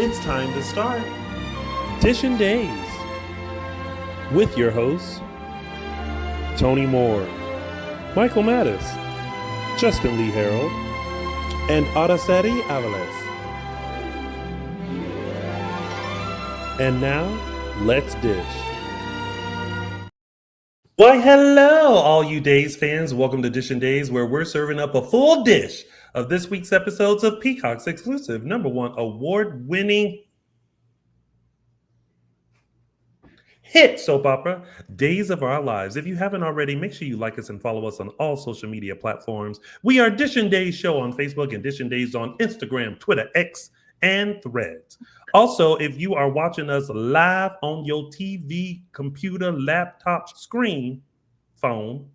it's time to start Dishin Days with your hosts, Tony Moore, Michael Mattis, Justin Lee Hareld, and Araceli Aviles. And now, let's dish. Why, hello, all you Days fans. Welcome to Dishin Days, where we're serving up a full dish of this week's episodes of Peacock's exclusive #1 award-winning hit soap opera, Days of Our Lives. If you haven't already, make sure you like us and follow us on all social media platforms. We are Dishin Days Show on Facebook and Dishin Days on Instagram, Twitter, X, and Threads. Also, if you are watching us live on your TV, computer, laptop, screen, phone,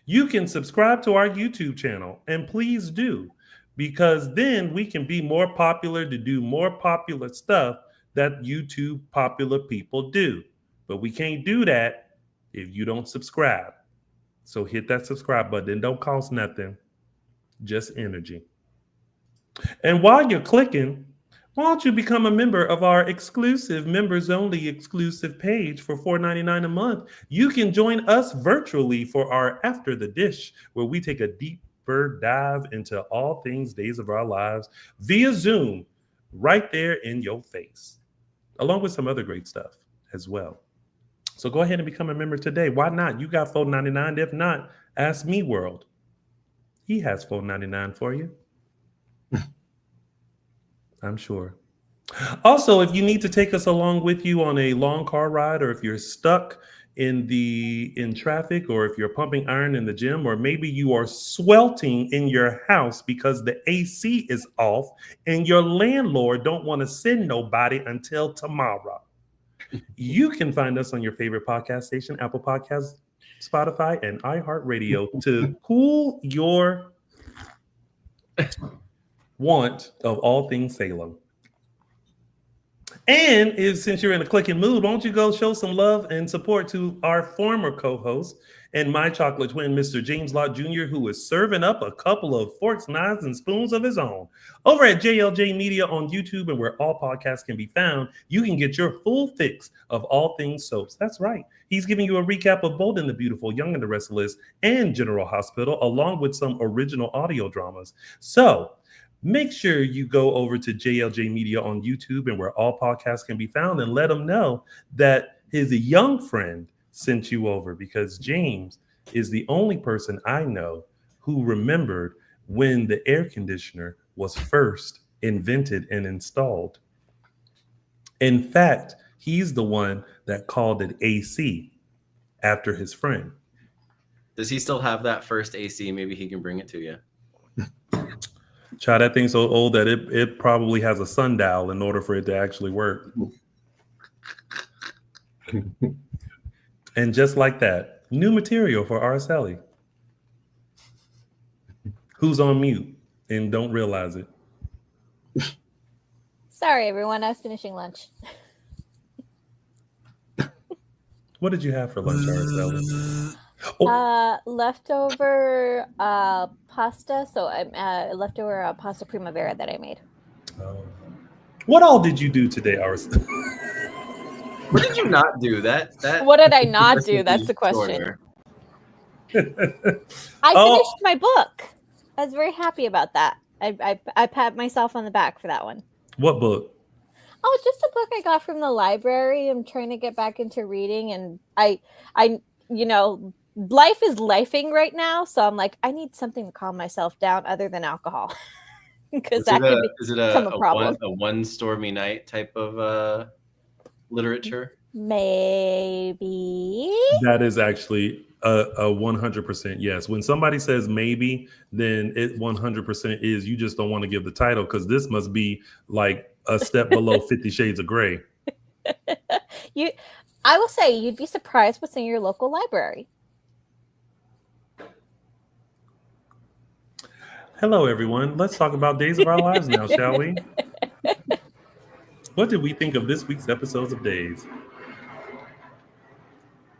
you can subscribe to our YouTube channel, and please do, because then we can be more popular to do more popular stuff that YouTube popular people do. But we can't do that if you don't subscribe. So hit that subscribe button. It don't cost nothing, just energy. And while you're clicking, why don't you become a member of our exclusive members-only exclusive page for $4.99 a month? You can join us virtually for our After the Dish, where we take a deeper dive into all things Days of Our Lives via Zoom, right there in your face, along with some other great stuff as well. So go ahead and become a member today. Why not? You got $4.99. If not, ask Me World. He has $4.99 for you. I'm sure. Also, if you need to take us along with you on a long car ride, or if you're stuck in traffic, or if you're pumping iron in the gym, or maybe you are sweltering in your house because the AC is off and your landlord don't want to send nobody until tomorrow, you can find us on your favorite podcast station, Apple Podcasts, Spotify, and iHeartRadio to cool your want of all things Salem. And since you're in a clicking mood, why don't you go show some love and support to our former co-host and my chocolate twin, Mr. James Lott Jr., who is serving up a couple of forks, knives, and spoons of his own. Over at JLJ Media on YouTube, and where all podcasts can be found, you can get your full fix of all things soaps. That's right. He's giving you a recap of Bold and the Beautiful, Young and the Restless, and General Hospital, along with some original audio dramas. So make sure you go over to JLJ Media on YouTube, and where all podcasts can be found, and let him know that his young friend sent you over, because James is the only person I know who remembered when the air conditioner was first invented and installed. In fact, he's the one that called it AC after his friend. Does he still have that first AC? Maybe he can bring it to you. Child, that thing's so old that it probably has a sundial in order for it to actually work. And just like that, new material for Araceli, who's on mute and don't realize it. Sorry, everyone. I was finishing lunch. What did you have for lunch, Araceli? Leftover pasta. So I'm leftover pasta primavera that I made. Oh. What all did you do today, Araceli? What did you not do? That What did I not do? That's the question. I finished my book. I was very happy about that. I pat myself on the back for that one. What book? Oh, it's just a book I got from the library. I'm trying to get back into reading, and I life is lifing right now, so I'm like, I need something to calm myself down other than alcohol, because that could become a problem. A one stormy night type of literature? Maybe. That is actually a 100% yes. When somebody says maybe, then it 100% is. You just don't want to give the title, because this must be like a step below 50 Shades of Grey. I will say, you'd be surprised what's in your local library. Hello, everyone. Let's talk about Days of Our Lives now, shall we? What did we think of this week's episodes of Days?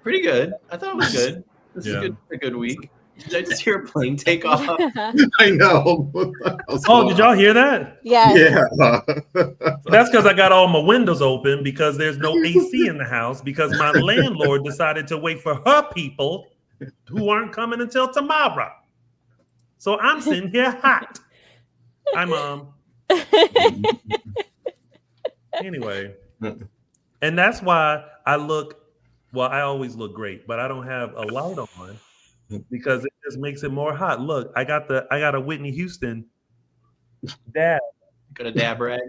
Pretty good. I thought it was good. This is a good week. Did I just hear a plane take off? I know. Oh, did y'all hear that? Yes. Yeah. That's because I got all my windows open because there's no AC in the house because my landlord decided to wait for her people who aren't coming until tomorrow. So I'm sitting here hot. Hi, Mom. Anyway, and that's why I always look great, but I don't have a light on because it just makes it more hot. Look, I got a Whitney Houston dab. Got a dab rag.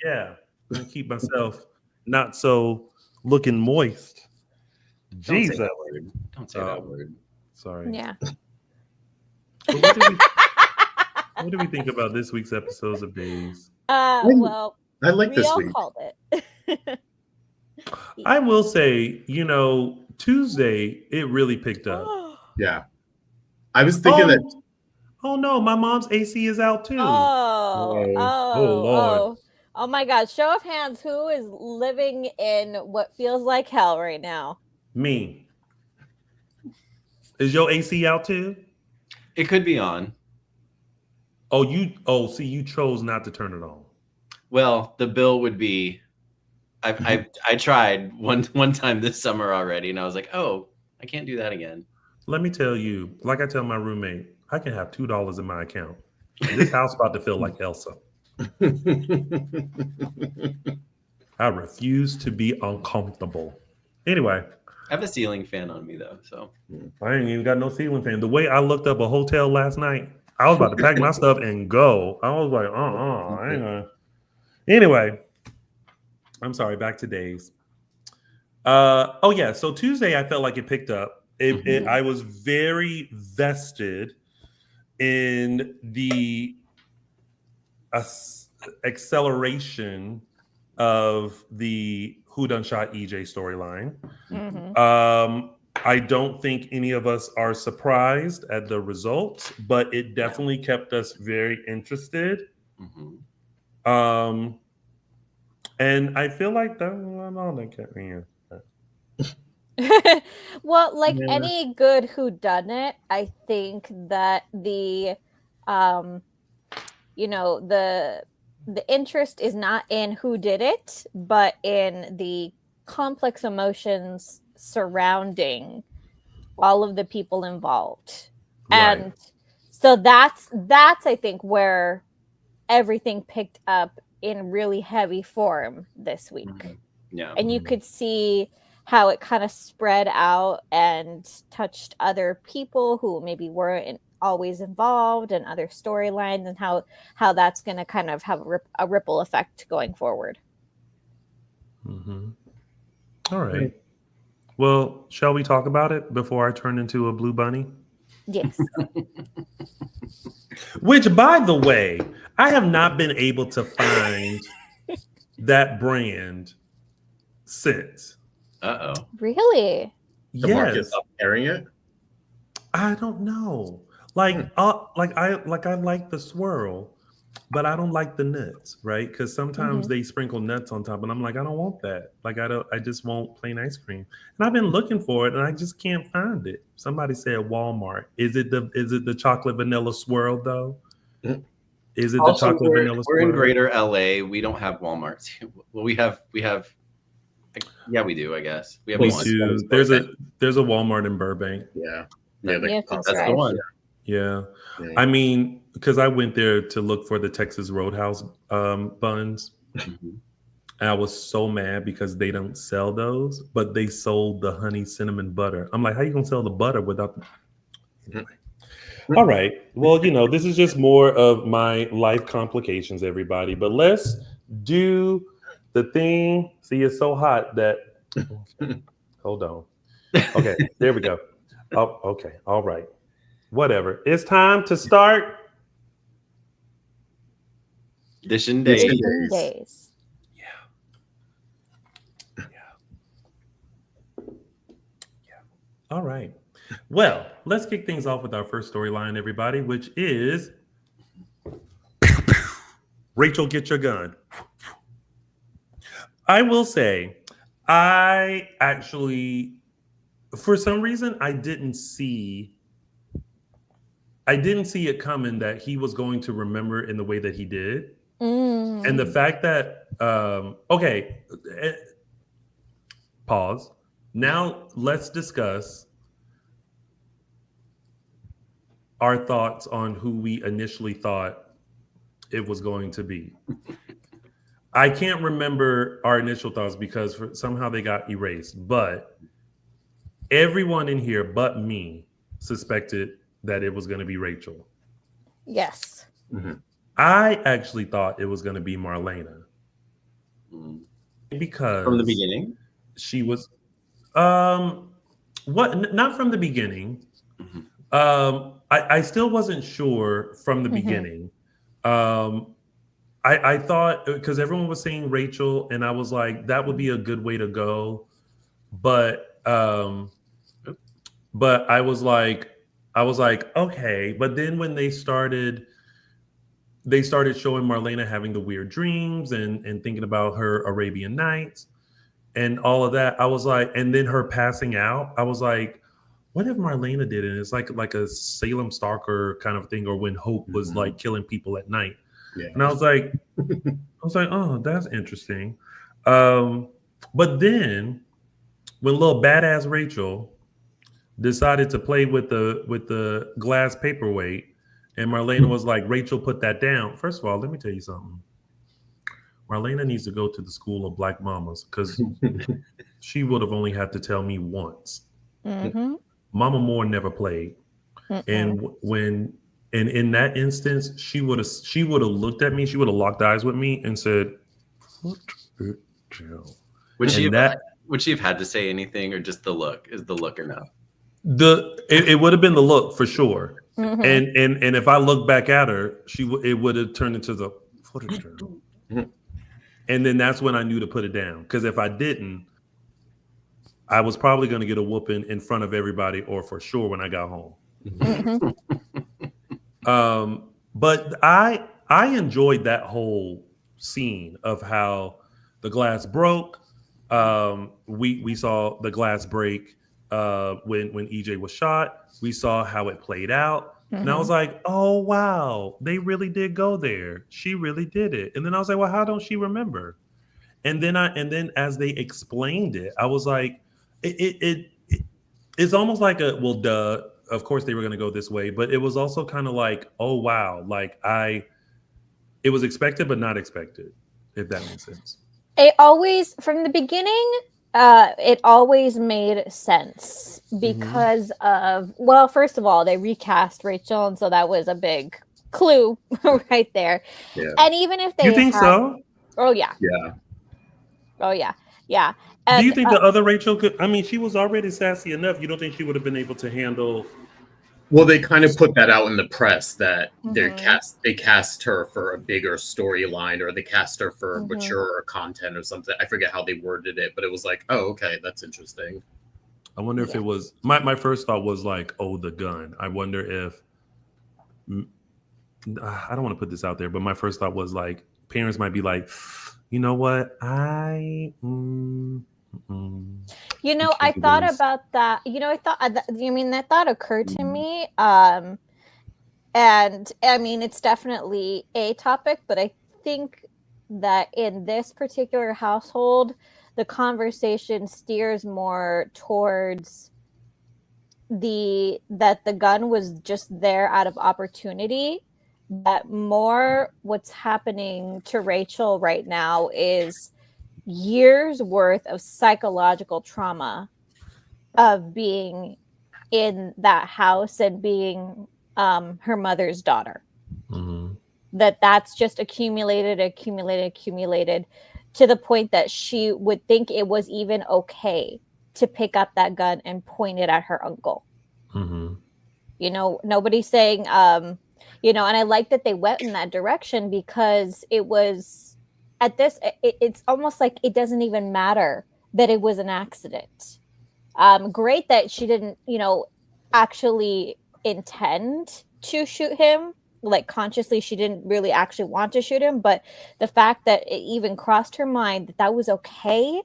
Yeah, and keep myself not so looking moist. Don't Jesus. say that word. Don't say that word. Sorry. Yeah. But what do we think about this week's episodes of Days? Well, I like we this all week. called it. I will say, Tuesday it really picked up. Yeah. I was thinking that. Oh no, my mom's AC is out too. Oh my God. Show of hands, who is living in what feels like hell right now? Me. Is your AC out too? It could be on. See, you chose not to turn it on. Well, the bill would be. I tried one time this summer already, and I was like, oh, I can't do that again. Let me tell you, like I tell my roommate, I can have $2 in my account. This house about to feel like Elsa. I refuse to be uncomfortable. Anyway. I have a ceiling fan on me though, so I ain't even got no ceiling fan. The way I looked up a hotel last night, I was about to pack my stuff and go. I was like, I ain't gonna. Anyway, I'm sorry. Back to Days. So Tuesday I felt like it picked up. I was very vested in the acceleration of the Who Done Shot EJ storyline. I don't think any of us are surprised at the results, but it definitely kept us very interested. And I feel like that kept me in. Well, like any good whodunit, I think that the interest is not in who did it, but in the complex emotions surrounding all of the people involved. Right. And so that's I think where everything picked up in really heavy form this week. Yeah. And you could see how it kind of spread out and touched other people who maybe weren't always involved and other storylines, and how that's going to kind of have a ripple effect going forward. All right. Well, shall we talk about it before I turn into a blue bunny? Yes. Which, by the way, I have not been able to find that brand since. Uh-oh. Really? The market's up carrying it? I don't know. I like the swirl, but I don't like the nuts, right? Because sometimes they sprinkle nuts on top, and I'm like, I don't want that. I just want plain ice cream. And I've been looking for it, and I just can't find it. Somebody said Walmart. Is it the chocolate vanilla swirl though? Is it also, the chocolate vanilla swirl? We're in Greater LA. We don't have Walmarts. Well, we have. Yeah, we do. I guess we have one. There's a Walmart in Burbank. Yeah. That's the one. Yeah. I mean, because I went there to look for the Texas Roadhouse buns. And I was so mad because they don't sell those, but they sold the honey cinnamon butter. I'm like, how you gonna sell the butter without? Anyway. All right. Well, this is just more of my life complications, everybody. But let's do the thing. See, it's so hot that. Hold on. Okay, there we go. Oh, okay. All right. Whatever. It's time to start. Dishin Days. Dishin Days. Yeah. All right. Well, let's kick things off with our first storyline, everybody, which is Rachel, get your gun. I will say, I actually, for some reason, I didn't see I didn't see it coming that he was going to remember in the way that he did. Mm. And the fact that okay, pause. Now let's discuss our thoughts on who we initially thought it was going to be. I can't remember our initial thoughts because somehow they got erased, but everyone in here but me suspected that it was going to be Rachel. Yes. Mm-hmm. I actually thought it was going to be Marlena. Because from the beginning, she was not from the beginning. Mhm. I still wasn't sure from the beginning. I thought, because everyone was saying Rachel, and I was like, that would be a good way to go. But I was like, okay. But then when they started showing Marlena having the weird dreams and thinking about her Arabian Nights and all of that, I was like, and then her passing out, I was like, what if Marlena did it? It's like a Salem stalker kind of thing, or when Hope was like killing people at night. Yeah. And I was like, oh, that's interesting. But then when little badass Rachel decided to play with the glass paperweight, and Marlena was like, Rachel, put that down. First of all, let me tell you something. Marlena needs to go to the school of black mamas, because she would have only had to tell me once. Mm-hmm. Mama Moore never played. And in that instance, she would have looked at me, she would have locked eyes with me and said, "Put it down." Would she have had to say anything, or just the look? Is the look enough? It would have been the look for sure. Mm-hmm. And if I look back at her, it would have turned into the put it down. And then that's when I knew to put it down. Because if I didn't, I was probably going to get a whooping in front of everybody, or for sure when I got home. But I enjoyed that whole scene of how the glass broke. We saw the glass break when EJ was shot. We saw how it played out. And I was like, oh, wow, they really did go there. She really did it. And then I was like, well, how don't she remember? And then as they explained it, I was like, it's almost like duh. Of course they were going to go this way, but it was also kind of like, oh, wow. Like it was expected, but not expected, if that makes sense. It always, from the beginning, it always made sense because of, well, first of all, they recast Rachel, and so that was a big clue right there. Yeah. And even if they You think so? Oh, yeah. Yeah. Oh, yeah. Yeah. Do you think the other Rachel could? I mean, she was already sassy enough. You don't think she would have been able to handle? Well, they kind of put that out in the press that they cast her for a bigger storyline, or they cast her for mature content or something. I forget how they worded it, but it was like, oh, okay, that's interesting. I wonder if it was my first thought was like, oh, the gun. I wonder if I don't want to put this out there, but my first thought was like, parents might be like, you know what, I thought about that. That thought occurred to me. And I mean, it's definitely a topic, but I think that in this particular household, the conversation steers more towards that the gun was just there out of opportunity. That more what's happening to Rachel right now is years worth of psychological trauma of being in that house and being her mother's daughter. That's just accumulated to the point that she would think it was even okay to pick up that gun and point it at her uncle. Nobody's saying and I like that they went in that direction, because it was at this, it's almost like it doesn't even matter that it was an accident. Great that she didn't, actually intend to shoot him. Like consciously, she didn't really actually want to shoot him. But the fact that it even crossed her mind that was okay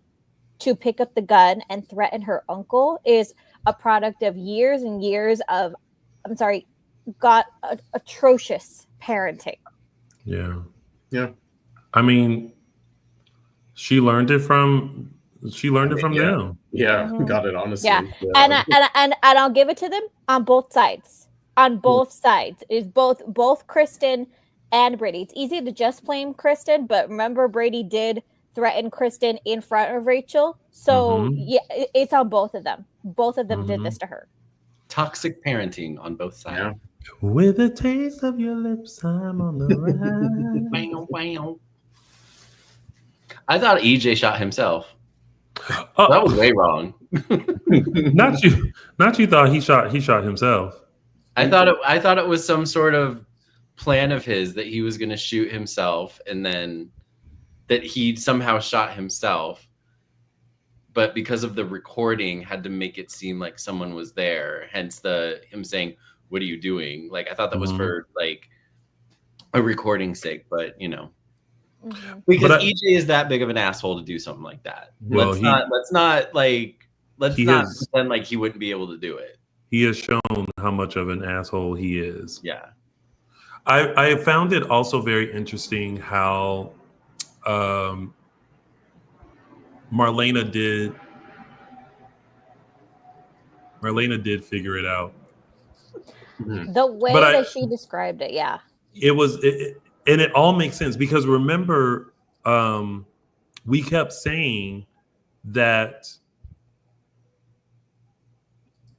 to pick up the gun and threaten her uncle is a product of years and years of, got atrocious parenting. Yeah. Yeah. I mean, she learned it from them. Yeah, Mhm. got it, honestly. Yeah. And I'll give it to them on both sides. On both sides. It's both Kristen and Brady. It's easy to just blame Kristen, but remember Brady did threaten Kristen in front of Rachel. So yeah, it's on both of them. Both of them did this to her. Toxic parenting on both sides. Yeah. With a taste of your lips, I'm on the ride. Wow, wow. I thought EJ shot himself. Oh, That was way wrong. not you thought he shot himself. I thought it was some sort of plan of his that he was going to shoot himself, and then that he somehow shot himself, but because of the recording had to make it seem like someone was there, hence him saying, "What are you doing?" Like, I thought that was for like a recording's sake, but you know, because EJ is that big of an asshole to do something like that. Well, let's not pretend like he wouldn't be able to do it. He has shown how much of an asshole he is. Yeah. I found it also very interesting how Marlena did figure it out. The way that she described it, yeah. And it all makes sense because remember, we kept saying that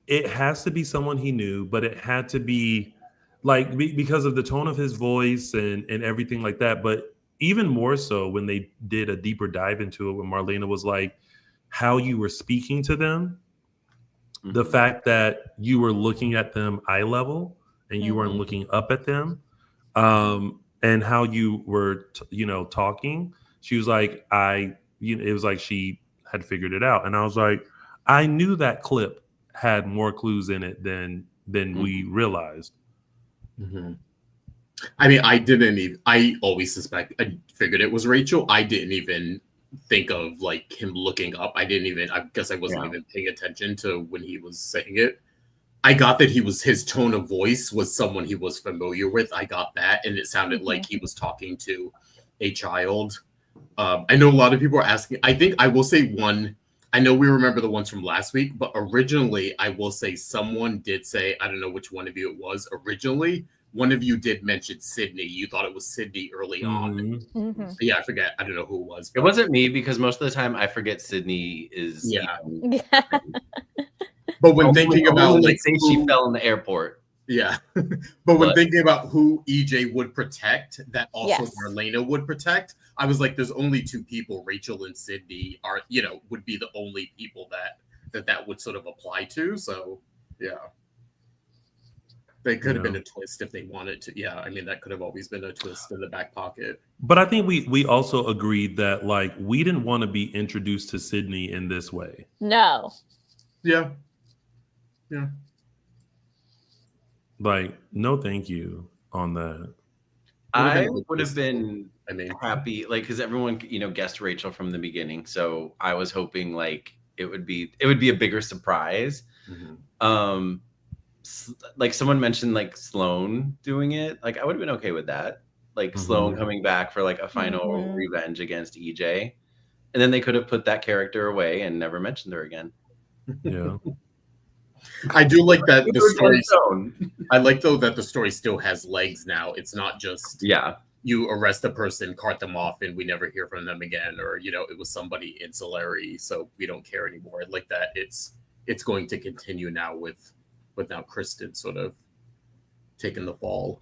it has to be someone he knew, but it had to be like because of the tone of his voice and everything like that. But even more so when they did a deeper dive into it, when Marlena was like, how you were speaking to them, the fact that you were looking at them eye level and you weren't looking up at them, and how you were, talking. She was like, it was like she had figured it out. And I was like, I knew that clip had more clues in it than we realized. I mean, I always I figured it was Rachel. I didn't even think of like him looking up. I guess I wasn't even paying attention to when he was saying it. I got that his tone of voice was someone he was familiar with. I got that. And it sounded like he was talking to a child. I know a lot of people are asking. I think I will say one. I know we remember the ones from last week, but originally I will say someone did say, I don't know which one of you it was. Originally, one of you did mention Sydney. You thought it was Sydney early on. Yeah, I forget. I don't know who it was. It wasn't me because most of the time I forget Sydney is. Yeah. But when thinking about like say she fell in the airport. Yeah. But when thinking about who EJ would protect, that also Marlena would protect, I was like, there's only two people, Rachel and Sydney are, would be the only people that would sort of apply to. So yeah. They could have been a twist if they wanted to. Yeah, I mean that could have always been a twist in the back pocket. But I think we also agreed that like we didn't want to be introduced to Sydney in this way. No. Yeah. Yeah. Like, no thank you on that. I would have been happy, like, because everyone, guessed Rachel from the beginning. So I was hoping like it would be a bigger surprise. Like someone mentioned like Sloane doing it. Like I would have been okay with that. Like Sloane coming back for like a final revenge against EJ. And then they could have put that character away and never mentioned her again. Yeah. I do like that the story. I like though that the story still has legs now. It's not just you arrest a person, cart them off, and we never hear from them again, or it was somebody ancillary, so we don't care anymore. I like that it's going to continue now with now Kristen sort of taking the fall.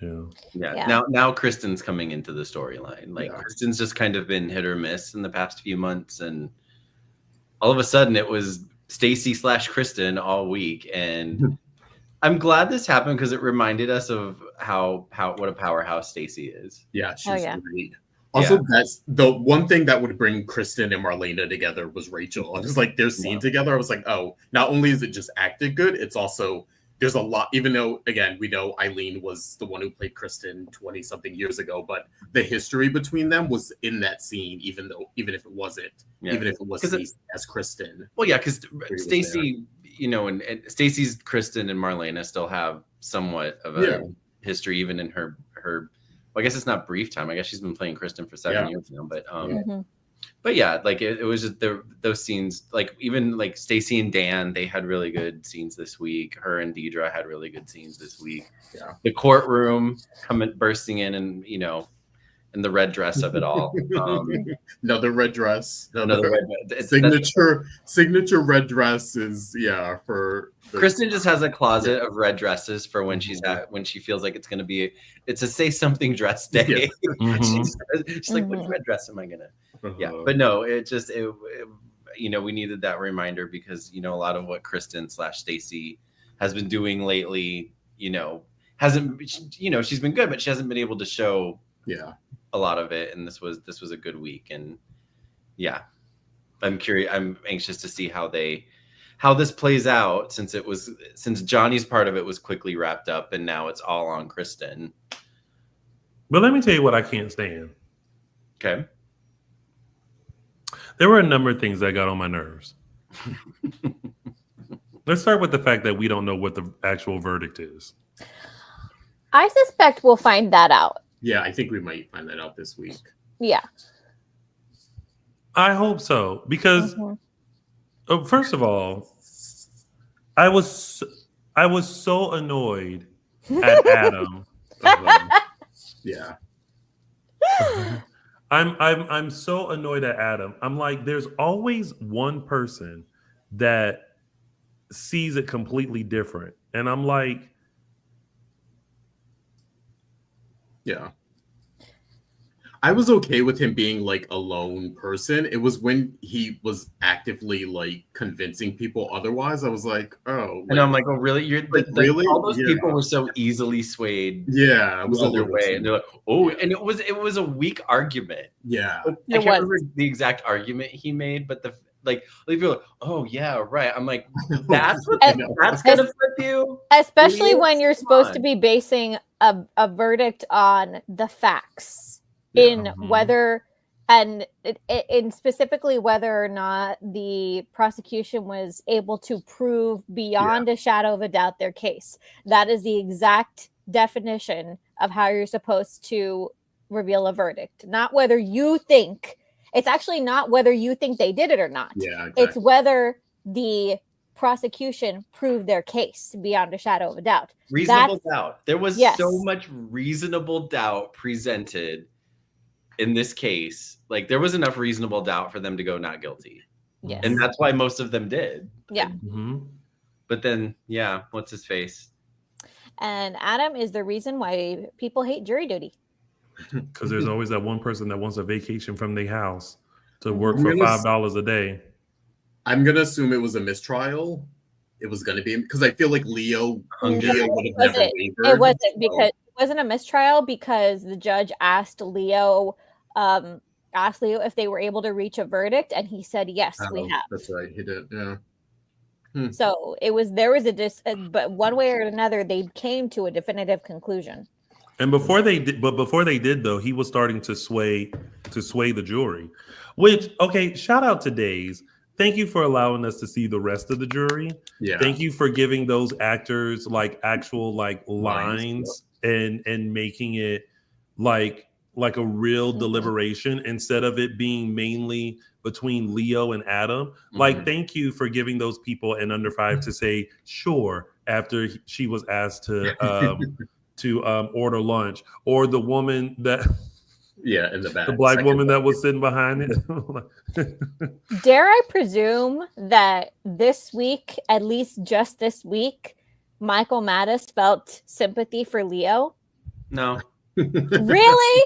Yeah. Now Kristen's coming into the storyline. Like Kristen's just kind of been hit or miss in the past few months, and all of a sudden it was Stacy/Kristen all week, and I'm glad this happened because it reminded us of what a powerhouse Stacy is. Yeah, she's great. Also, that's the one thing that would bring Kristen and Marlena together was Rachel. I was like, their scene together. I was like, oh, not only is it just acted good, it's also there's a lot. Even though, again, we know Eileen was the one who played Kristen 20-something years ago, but the history between them was in that scene. Even if it wasn't, even if it was Stacey as Kristen. Well, yeah, because Stacy, and Stacy's Kristen and Marlena still have somewhat of a history, even in her. Well, I guess it's not brief time. I guess she's been playing Kristen for 7 years now. But yeah, like it was just those scenes. Like even like Stacey and Dan, they had really good scenes this week. Her and Deidre had really good scenes this week. Yeah. The courtroom bursting in, and in the red dress of it all. Another red dress. Another red dress. Signature red dress is for Kristen just has a closet of red dresses for when she's when she feels like it's a say something dress day. She's like, which red dress am I gonna? Yeah, but no, it we needed that reminder because a lot of what Kristen / Stacey has been doing lately, hasn't she's been good, but she hasn't been able to show a lot of it, and this was a good week, and I'm anxious to see how this plays out since Johnny's part of it was quickly wrapped up and now it's all on Kristen. But let me tell you what I can't stand. Okay. There were a number of things that got on my nerves. Let's start with the fact that we don't know what the actual verdict is. I suspect we'll find that out. Yeah, I think we might find that out this week. Yeah. I hope so, because first of all, I was so annoyed at Adam. Yeah. I'm so annoyed at Adam. I'm like, there's always one person that sees it completely different. And I'm like, yeah. I was okay with him being like a lone person. It was when he was actively like convincing people otherwise. I was like, oh. And I'm like, oh, really? You're like, really? All those people were so easily swayed. Yeah, it was the other way, and they're like, oh, and it was a weak argument. Yeah, I can't remember the exact argument he made, but people are like, oh yeah, right. I'm like, that's gonna flip you, especially when you're supposed to be basing a verdict on the facts. In whether, and in specifically whether or not the prosecution was able to prove beyond a shadow of a doubt their case. That is the exact definition of how you're supposed to reveal a verdict. Not whether you think, it's actually not whether you think they did it or not. Yeah, exactly. It's whether the prosecution proved their case beyond a shadow of a doubt. Reasonable doubt. There was so much reasonable doubt presented in this case. Like there was enough reasonable doubt for them to go not guilty. Yes. And that's why most of them did. Yeah. But then, what's his face? And Adam is the reason why people hate jury duty. Because there's always that one person that wants a vacation from their house to work for $5 a day. I'm going to assume it was a mistrial. It was going to be because I feel like Leo would have never wavered. It wasn't because it wasn't a mistrial because the judge asked Leo if they were able to reach a verdict, and he said yes, we have. That's right, he did. Yeah. So but one way or another, they came to a definitive conclusion. And before they did, though, he was starting to sway the jury. Which, okay, shout out to Days. Thank you for allowing us to see the rest of the jury. Yeah. Thank you for giving those actors like actual like lines and making it like a real deliberation instead of it being mainly between Leo and Adam. Like, thank you for giving those people in Under 5 to say sure after she was asked to order lunch, or the woman that in the back, the black woman that was sitting behind it. Dare I presume that this week, at least just this week, Michael Mattis felt sympathy for Leo? No. Really?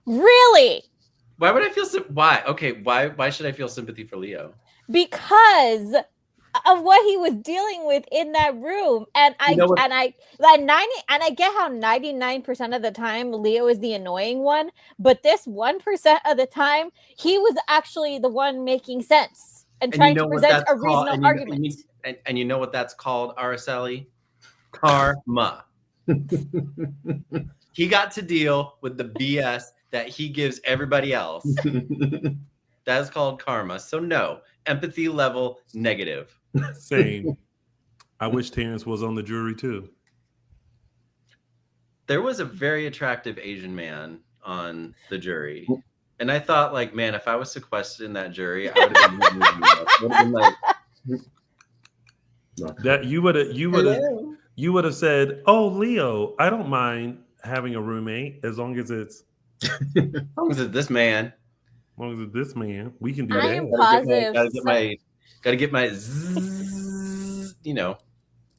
Really? Why would I feel why? Okay, why should I feel sympathy for Leo? Because of what he was dealing with in that room, and I get how 99% of the time Leo is the annoying one, but this 1% of the time he was actually the one making sense and trying to present a reasonable argument. And you know what that's called, Araceli? Karma. He got to deal with the BS that he gives everybody else. That is called karma. So no, empathy level negative. Same. I wish Terrence was on the jury too. there was a very attractive Asian man on the jury. And I thought, like, man, if I was sequestered in that jury, I would have been like, that you would have said, "Oh, Leo, I don't mind having a roommate as long as it's this man. as long as it's this man. We can do I that." am positive. Gotta get my zzz, you know.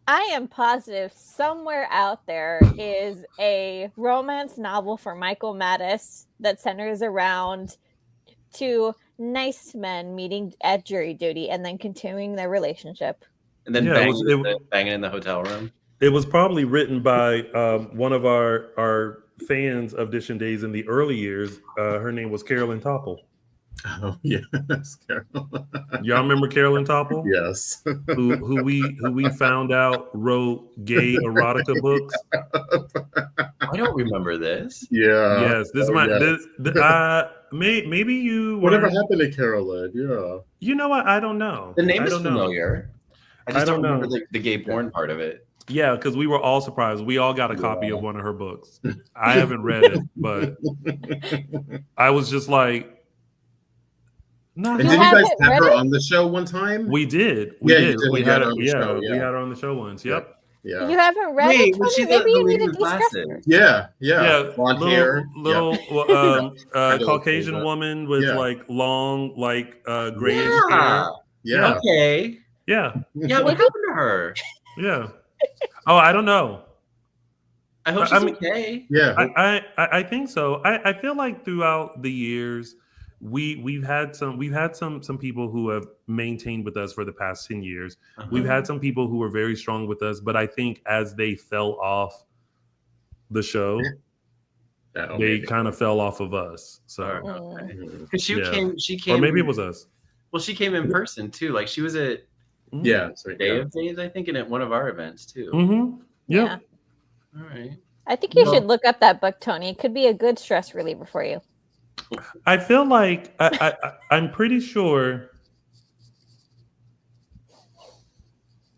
I am positive somewhere out there is a romance novel for Michael Mattis that centers around two nice men meeting at jury duty and then continuing their relationship. And then Yeah, banging in the hotel room. It was probably written by one of our fans of Dishin Days in the early years. Her name was Carolyn Topple. Oh yes, Carol. Y'all remember Carolyn Topple? Yes. Who we found out wrote gay erotica books. I don't remember this. Yeah. Yes, this maybe you. Whatever happened to Carolyn? Yeah. You know what? I don't know. The name I is don't know. familiar. I just don't know. remember the gay porn part of it. Yeah, because we were all surprised. We all got a copy of one of her books. I haven't read it, but I was just like, no. And did you guys have her on the show one time? We did. We had her on the show. We had her on the show once. Yep. Yeah. You haven't read it? Was she Maybe you need to the discuss glasses? it. Yeah. Blonde hair. Little Caucasian woman with like long, like grayish hair. Yeah. Okay. Yeah. Yeah. What happened to her? Yeah. Oh, I don't know. I hope she's okay. Yeah. I think so. I feel like throughout the years, we've had some people who have maintained with us for the past 10 years. We've had some people who were very strong with us, but I think as they fell off the show, they kind of fell off of us. So because she came, or maybe it was us. Well, she came in person too. Like she was at Day of Days, I think, and at one of our events too. Mm-hmm. Yeah. All right. I think you should look up that book, Tony. It could be a good stress reliever for you. I feel like I'm pretty sure.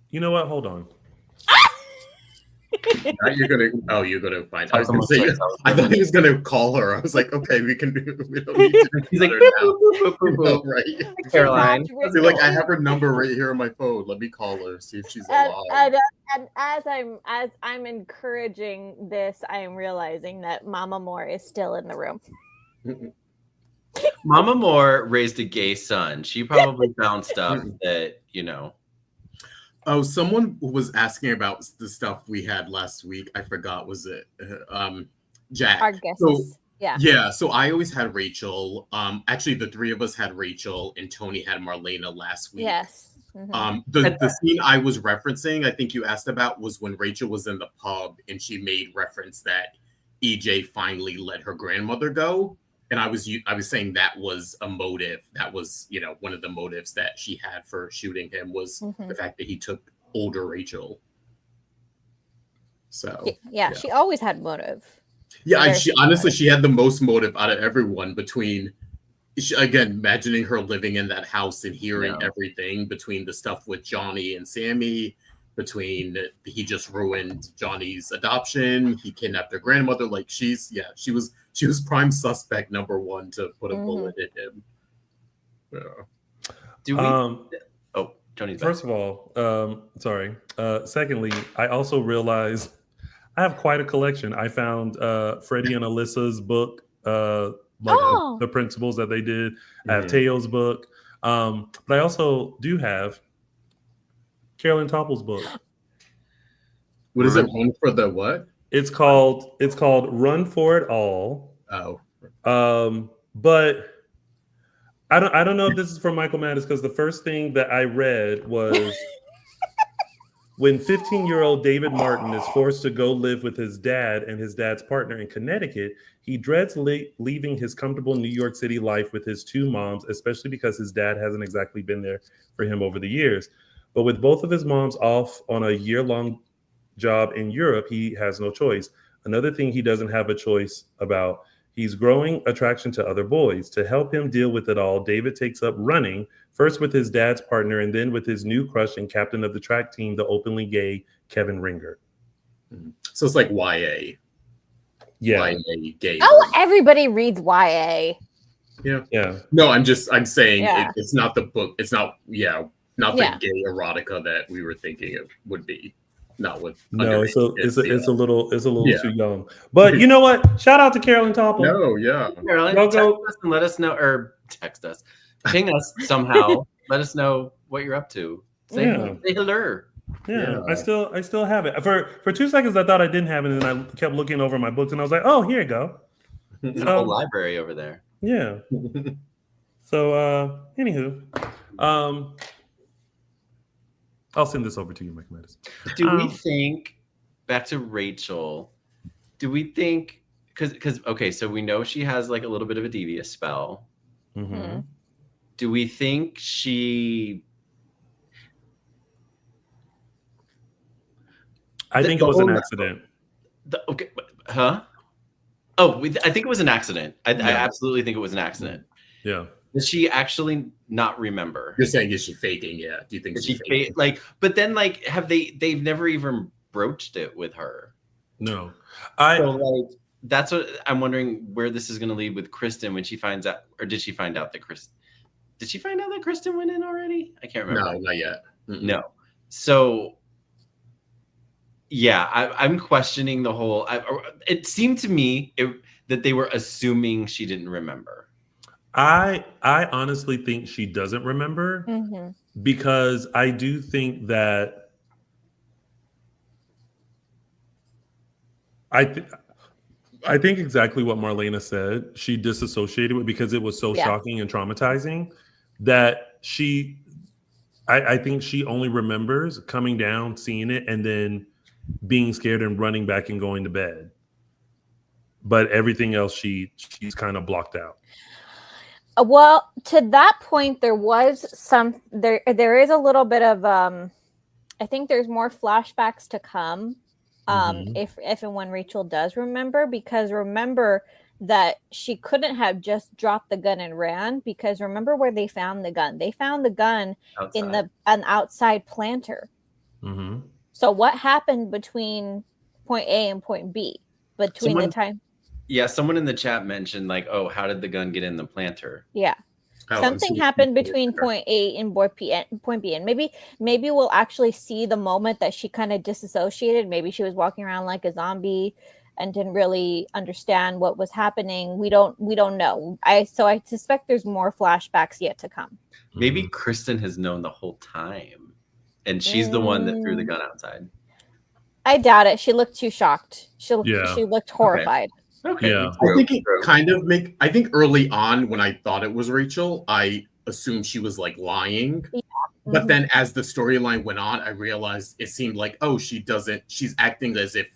You know what? Hold on. You're gonna find. I thought he was gonna call her. I was like, okay, we don't need to. He's like, right, Caroline. I feel like I have her number right here on my phone. Let me call her, see if she's alive. And as I'm encouraging this, I am realizing that Mama Moore is still in the room. Mama Moore raised a gay son. She probably found stuff that, Oh, someone was asking about the stuff we had last week. I forgot, was it Jack? Our guests. So, yeah. So I always had Rachel. Actually, the three of us had Rachel, and Tony had Marlena last week. Yes. Mm-hmm. The scene I was referencing, I think you asked about, was when Rachel was in the pub and she made reference that EJ finally let her grandmother go. And I was saying that was a motive. That was, one of the motives that she had for shooting him was the fact that he took older Rachel. So yeah. She always had motive. Yeah, she had the most motive out of everyone between. Again, imagining her living in that house and hearing everything between the stuff with Johnny and Sammy, between he just ruined Johnny's adoption, he kidnapped their grandmother. Like she was prime suspect number one to put a bullet in him. Yeah. Do we? Johnny's back. First of all, sorry. Secondly, I also realized I have quite a collection. I found Freddie and Alyssa's book. The principles that they did. I have Teo's book. But I also do have Carolyn Topple's book. What is it? Run for the what? It's called Run for It All. Oh. But I don't know if this is from Michael Mattis, because the first thing that I read was when 15-year-old David Martin is forced to go live with his dad and his dad's partner in Connecticut, he dreads leaving his comfortable New York City life with his two moms, especially because his dad hasn't exactly been there for him over the years. But with both of his moms off on a year-long job in Europe, he has no choice. Another thing he doesn't have a choice about, he's growing attraction to other boys. To help him deal with it all, David takes up running, first with his dad's partner and then with his new crush and captain of the track team, the openly gay Kevin Ringer. So it's like YA. Yeah. YA gay. Oh, everybody reads YA. Yeah. No, I'm saying Yeah. it's not the book. It's not not the Yeah. gay erotica that we were thinking it would be. Not with No, it's underage a little Yeah. too young. But you know what? Shout out to Carolyn Topple. No, yeah. Carolyn, Y'all text go- us and let us know, or text us, ping us somehow. Let us know what you're up to. Say hello. Yeah, I still have it. For 2 seconds I thought I didn't have it, and then I kept looking over my books and I was like, oh, here you go. There's a whole library over there. Yeah. So anywho. I'll send this over to you, Mike Mattis. Do we think, back to Rachel, do we think, because okay, so we know she has like a little bit of a devious spell. Mm-hmm. Do we think she... I think it was an accident. Okay, huh? Oh, I think it was an accident. I absolutely think it was an accident. Yeah. Does she actually not remember? You're saying, is she faking? Yeah. Do you think she's faking? Like, but then like, they've never even broached it with her. No. So like, that's what I'm wondering, where this is going to lead with Kristen when she finds out, or did she find out that did she find out that Kristen went in already? I can't remember. No, not yet. No. So yeah, I'm questioning the whole. It seemed to me that they were assuming she didn't remember. I honestly think she doesn't remember because I do think that I think exactly what Marlena said. She disassociated with because it was so shocking and traumatizing that I think she only remembers coming down, seeing it, and then being scared and running back and going to bed. But everything else she's kind of blocked out. Well, to that point, there was there is a little bit of I think there's more flashbacks to come if and when Rachel does remember, because remember that she couldn't have just dropped the gun and ran, because remember where they found the gun. They found the gun outside. In an outside planter. So what happened between point A and point B between the time? Yeah, someone in the chat mentioned like, oh, how did the gun get in the planter? Yeah. Something happened between point A and point B. And maybe we'll actually see the moment that she kind of disassociated. Maybe she was walking around like a zombie and didn't really understand what was happening. We don't know. I suspect there's more flashbacks yet to come. Maybe Kristen has known the whole time, and she's the one that threw the gun outside. I doubt it. She looked too shocked. She looked horrified. Okay. Yeah. I think it kind of I think early on when I thought it was Rachel, I assumed she was like lying. Yeah. But then as the storyline went on, I realized it seemed like, oh, she's acting as if,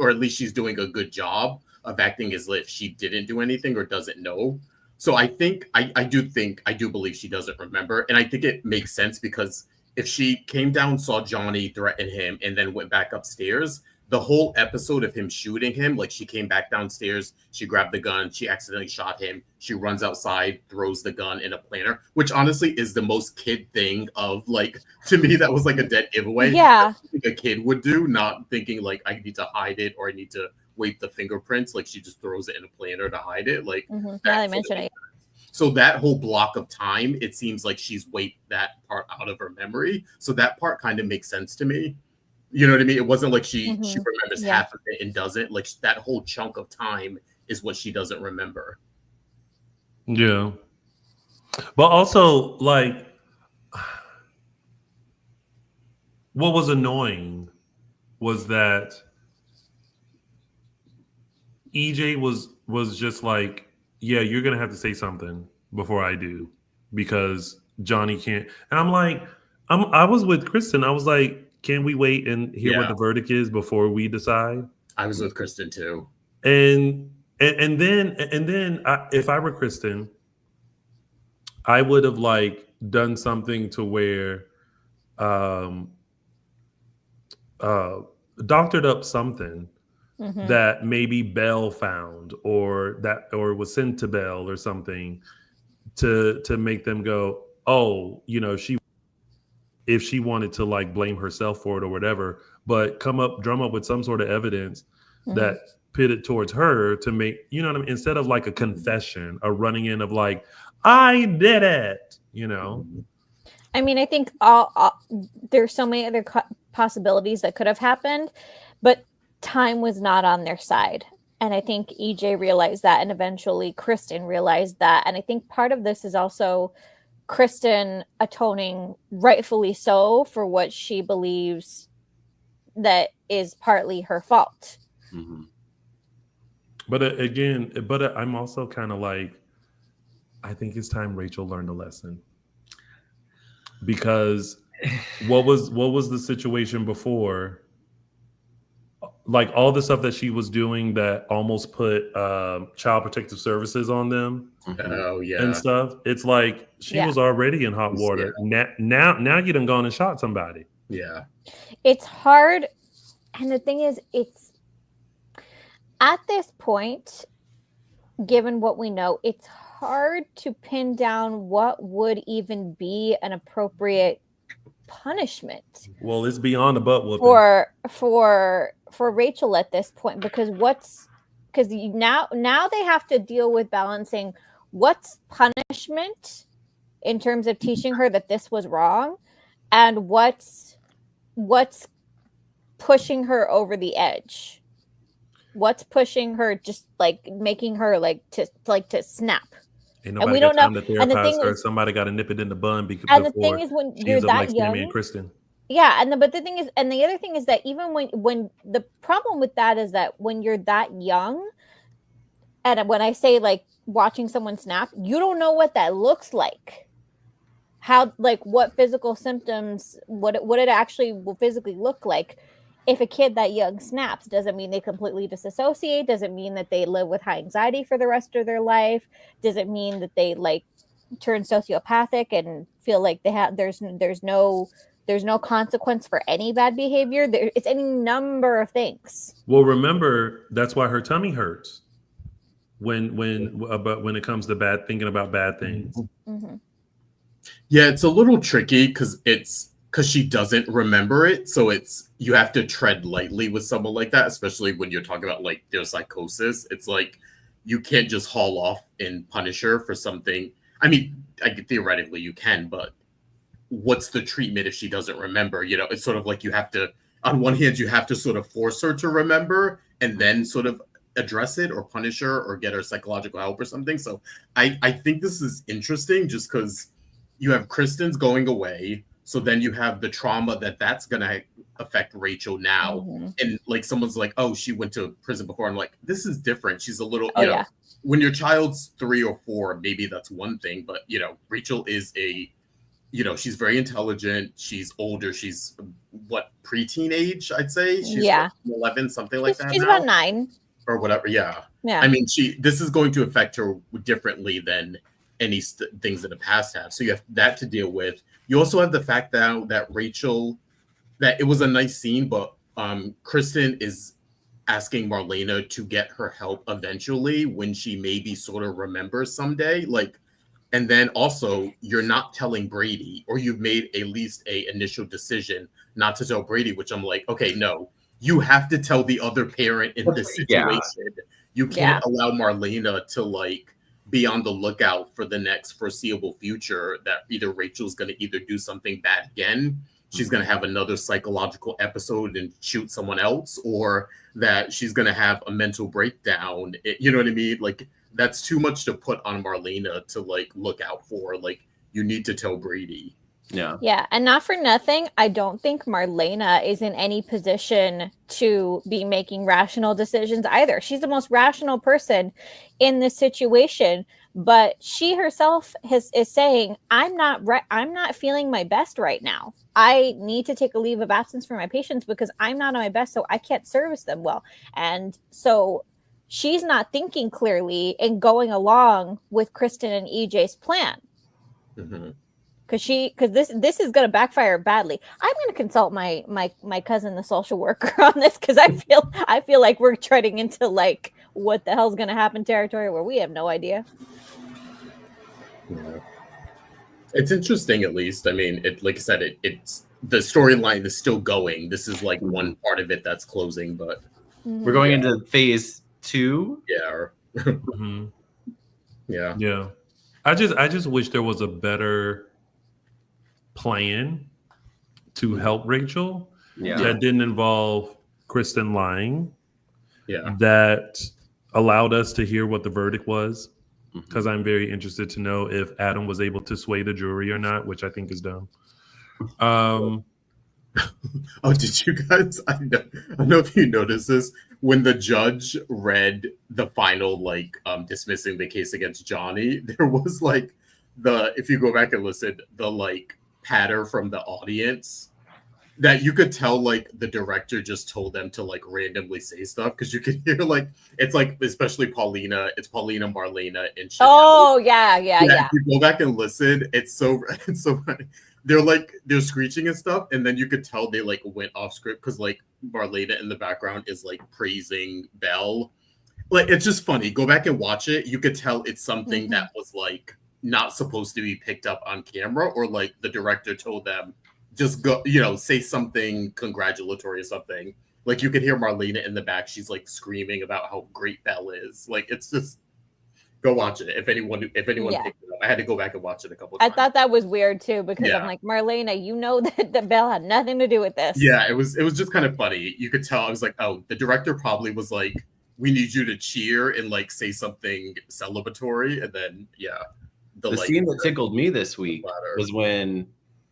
or at least she's doing a good job of acting as if she didn't do anything or doesn't know. So I think, I do believe she doesn't remember. And I think it makes sense because if she came down, saw Johnny threaten him, and then went back upstairs, the whole episode of him shooting him, like she came back downstairs, she grabbed the gun, she accidentally shot him, she runs outside, throws the gun in a planter, which honestly is the most kid thing of like, to me, that was like a dead giveaway. Yeah. I think a kid would do, not thinking like I need to hide it or I need to wait the fingerprints. Like she just throws it in a planter to hide it. Like, now I mention it. So that whole block of time, it seems like she's wiped that part out of her memory. So that part kind of makes sense to me. You know what I mean? It wasn't like she remembers half of it and doesn't. Like that whole chunk of time is what she doesn't remember. Yeah. But also, like, what was annoying was that EJ was just like, yeah, you're going to have to say something before I do because Johnny can't. And I'm like, I was with Kristen. I was like, can we wait and hear what the verdict is before we decide? I was with Kristen too. And then if I were Kristen, I would have like done something to where doctored up something that maybe Belle found or was sent to Belle or something to make them go, oh, you know, if she wanted to like blame herself for it or whatever, but drum up with some sort of evidence that pitted towards her to make, you know what I mean? Instead of like a confession, a running in of like, I did it, you know? I mean, I think there's so many other possibilities that could have happened, but time was not on their side. And I think EJ realized that, and eventually Kristen realized that. And I think part of this is also Kristen atoning, rightfully so, for what she believes that is partly her fault. Mm-hmm. But I'm also kind of like, I think it's time Rachel learned a lesson. Because what was the situation before? Like all the stuff that she was doing that almost put Child Protective Services on them. Oh yeah, and stuff. It's like she was already in hot water. Yeah. Now you done gone and shot somebody. Yeah, it's hard, and the thing is, it's at this point, given what we know, it's hard to pin down what would even be an appropriate punishment. Well, it's beyond a butt whooping for Rachel at this point, because now they have to deal with balancing what's punishment in terms of teaching her that this was wrong, and what's pushing her over the edge. What's pushing her, just like making her to snap. And we don't know. And the thing is, somebody got to nip it in the bun because. And the thing is, when you're that young, and Kristen. Yeah, but the thing is, and the other thing is that even when the problem with that is that when you're that young, and when I say like watching someone snap, you don't know what that looks like. How, like, what physical symptoms, what it actually will physically look like. If a kid that young snaps, doesn't mean they completely disassociate, doesn't mean that they live with high anxiety for the rest of their life, doesn't mean that they like turn sociopathic and feel like they have there's no consequence for any bad behavior. It's any number of things. Well, remember, that's why her tummy hurts when it comes to thinking about bad things. Mm-hmm. Yeah, it's a little tricky because she doesn't remember it. So you have to tread lightly with someone like that, especially when you're talking about like their psychosis. It's like you can't just haul off and punish her for something. I mean, theoretically you can, but what's the treatment if she doesn't remember? You know, it's sort of like you have to, on one hand, you have to sort of force her to remember and then sort of address it or punish her or get her psychological help or something. So I think this is interesting just because you have Kristen's going away. So then you have the trauma that's going to affect Rachel now. Mm-hmm. And like someone's like, oh, she went to prison before. I'm like, this is different. She's a little, you know, when your child's 3 or 4, maybe that's one thing. But, you know, Rachel is she's very intelligent. She's older. She's preteen age, I'd say. She's 11, something like that. She's now. About 9. Or whatever. Yeah. I mean, this is going to affect her differently than any things in the past have. So you have that to deal with. You also have the fact that Rachel, that it was a nice scene, but Kristen is asking Marlena to get her help eventually when she maybe sort of remembers someday. Like, and then also you're not telling Brady, or you've made at least a initial decision not to tell Brady, which I'm like, okay, no, you have to tell the other parent in this situation. You can't allow Marlena to like be on the lookout for the next foreseeable future that either Rachel's going to either do something bad again, she's going to have another psychological episode and shoot someone else, or that she's going to have a mental breakdown. You know what I mean? Like, that's too much to put on Marlena to like look out for. Like, you need to tell Brady. Yeah. And not for nothing, I don't think Marlena is in any position to be making rational decisions either. She's the most rational person in this situation, but she herself is saying, I'm not feeling my best right now. I need to take a leave of absence for my patients because I'm not on my best, so I can't service them well. And so she's not thinking clearly and going along with Kristen and EJ's plan. Mm-hmm. Because this is going to backfire badly. I'm going to consult my cousin, the social worker, on this, because I feel like we're treading into like what the hell's going to happen territory where we have no idea. Yeah. It's interesting, at least. I mean, like I said, it's the storyline is still going. This is like one part of it that's closing, but we're going into phase 2. Yeah. Mhm. Yeah. Yeah. I just wish there was a better plan to help Rachel Yeah. that didn't involve Kristen lying, Yeah. that allowed us to hear what the verdict was. Mhm. Because I'm very interested to know if Adam was able to sway the jury or not, which I think is dumb. Oh, did you guys? I don't know if you noticed this when the judge read the final, like, dismissing the case against Johnny. There was like if you go back and listen, the like patter from the audience that you could tell, like the director just told them to like randomly say stuff because you could hear like it's like especially Paulina, Marlena, and Chanel. Oh yeah. If you go back and listen, it's so funny. They're screeching and stuff, and then you could tell they like went off script because like Marlena in the background is like praising Belle. Like it's just funny. Go back and watch it. You could tell it's something that was like not supposed to be picked up on camera, or like the director told them just go, say something congratulatory or something. Like you could hear Marlena in the back. She's like screaming about how great Belle is. Like it's just. Go watch it if anyone picked it up. I had to go back and watch it a couple of times. I thought that was weird too because I'm like, Marlena, you know that Belle had nothing to do with this. Yeah, it was just kind of funny. You could tell. I was like, oh, the director probably was like, we need you to cheer and like say something celebratory, and then the scene that tickled me this week was when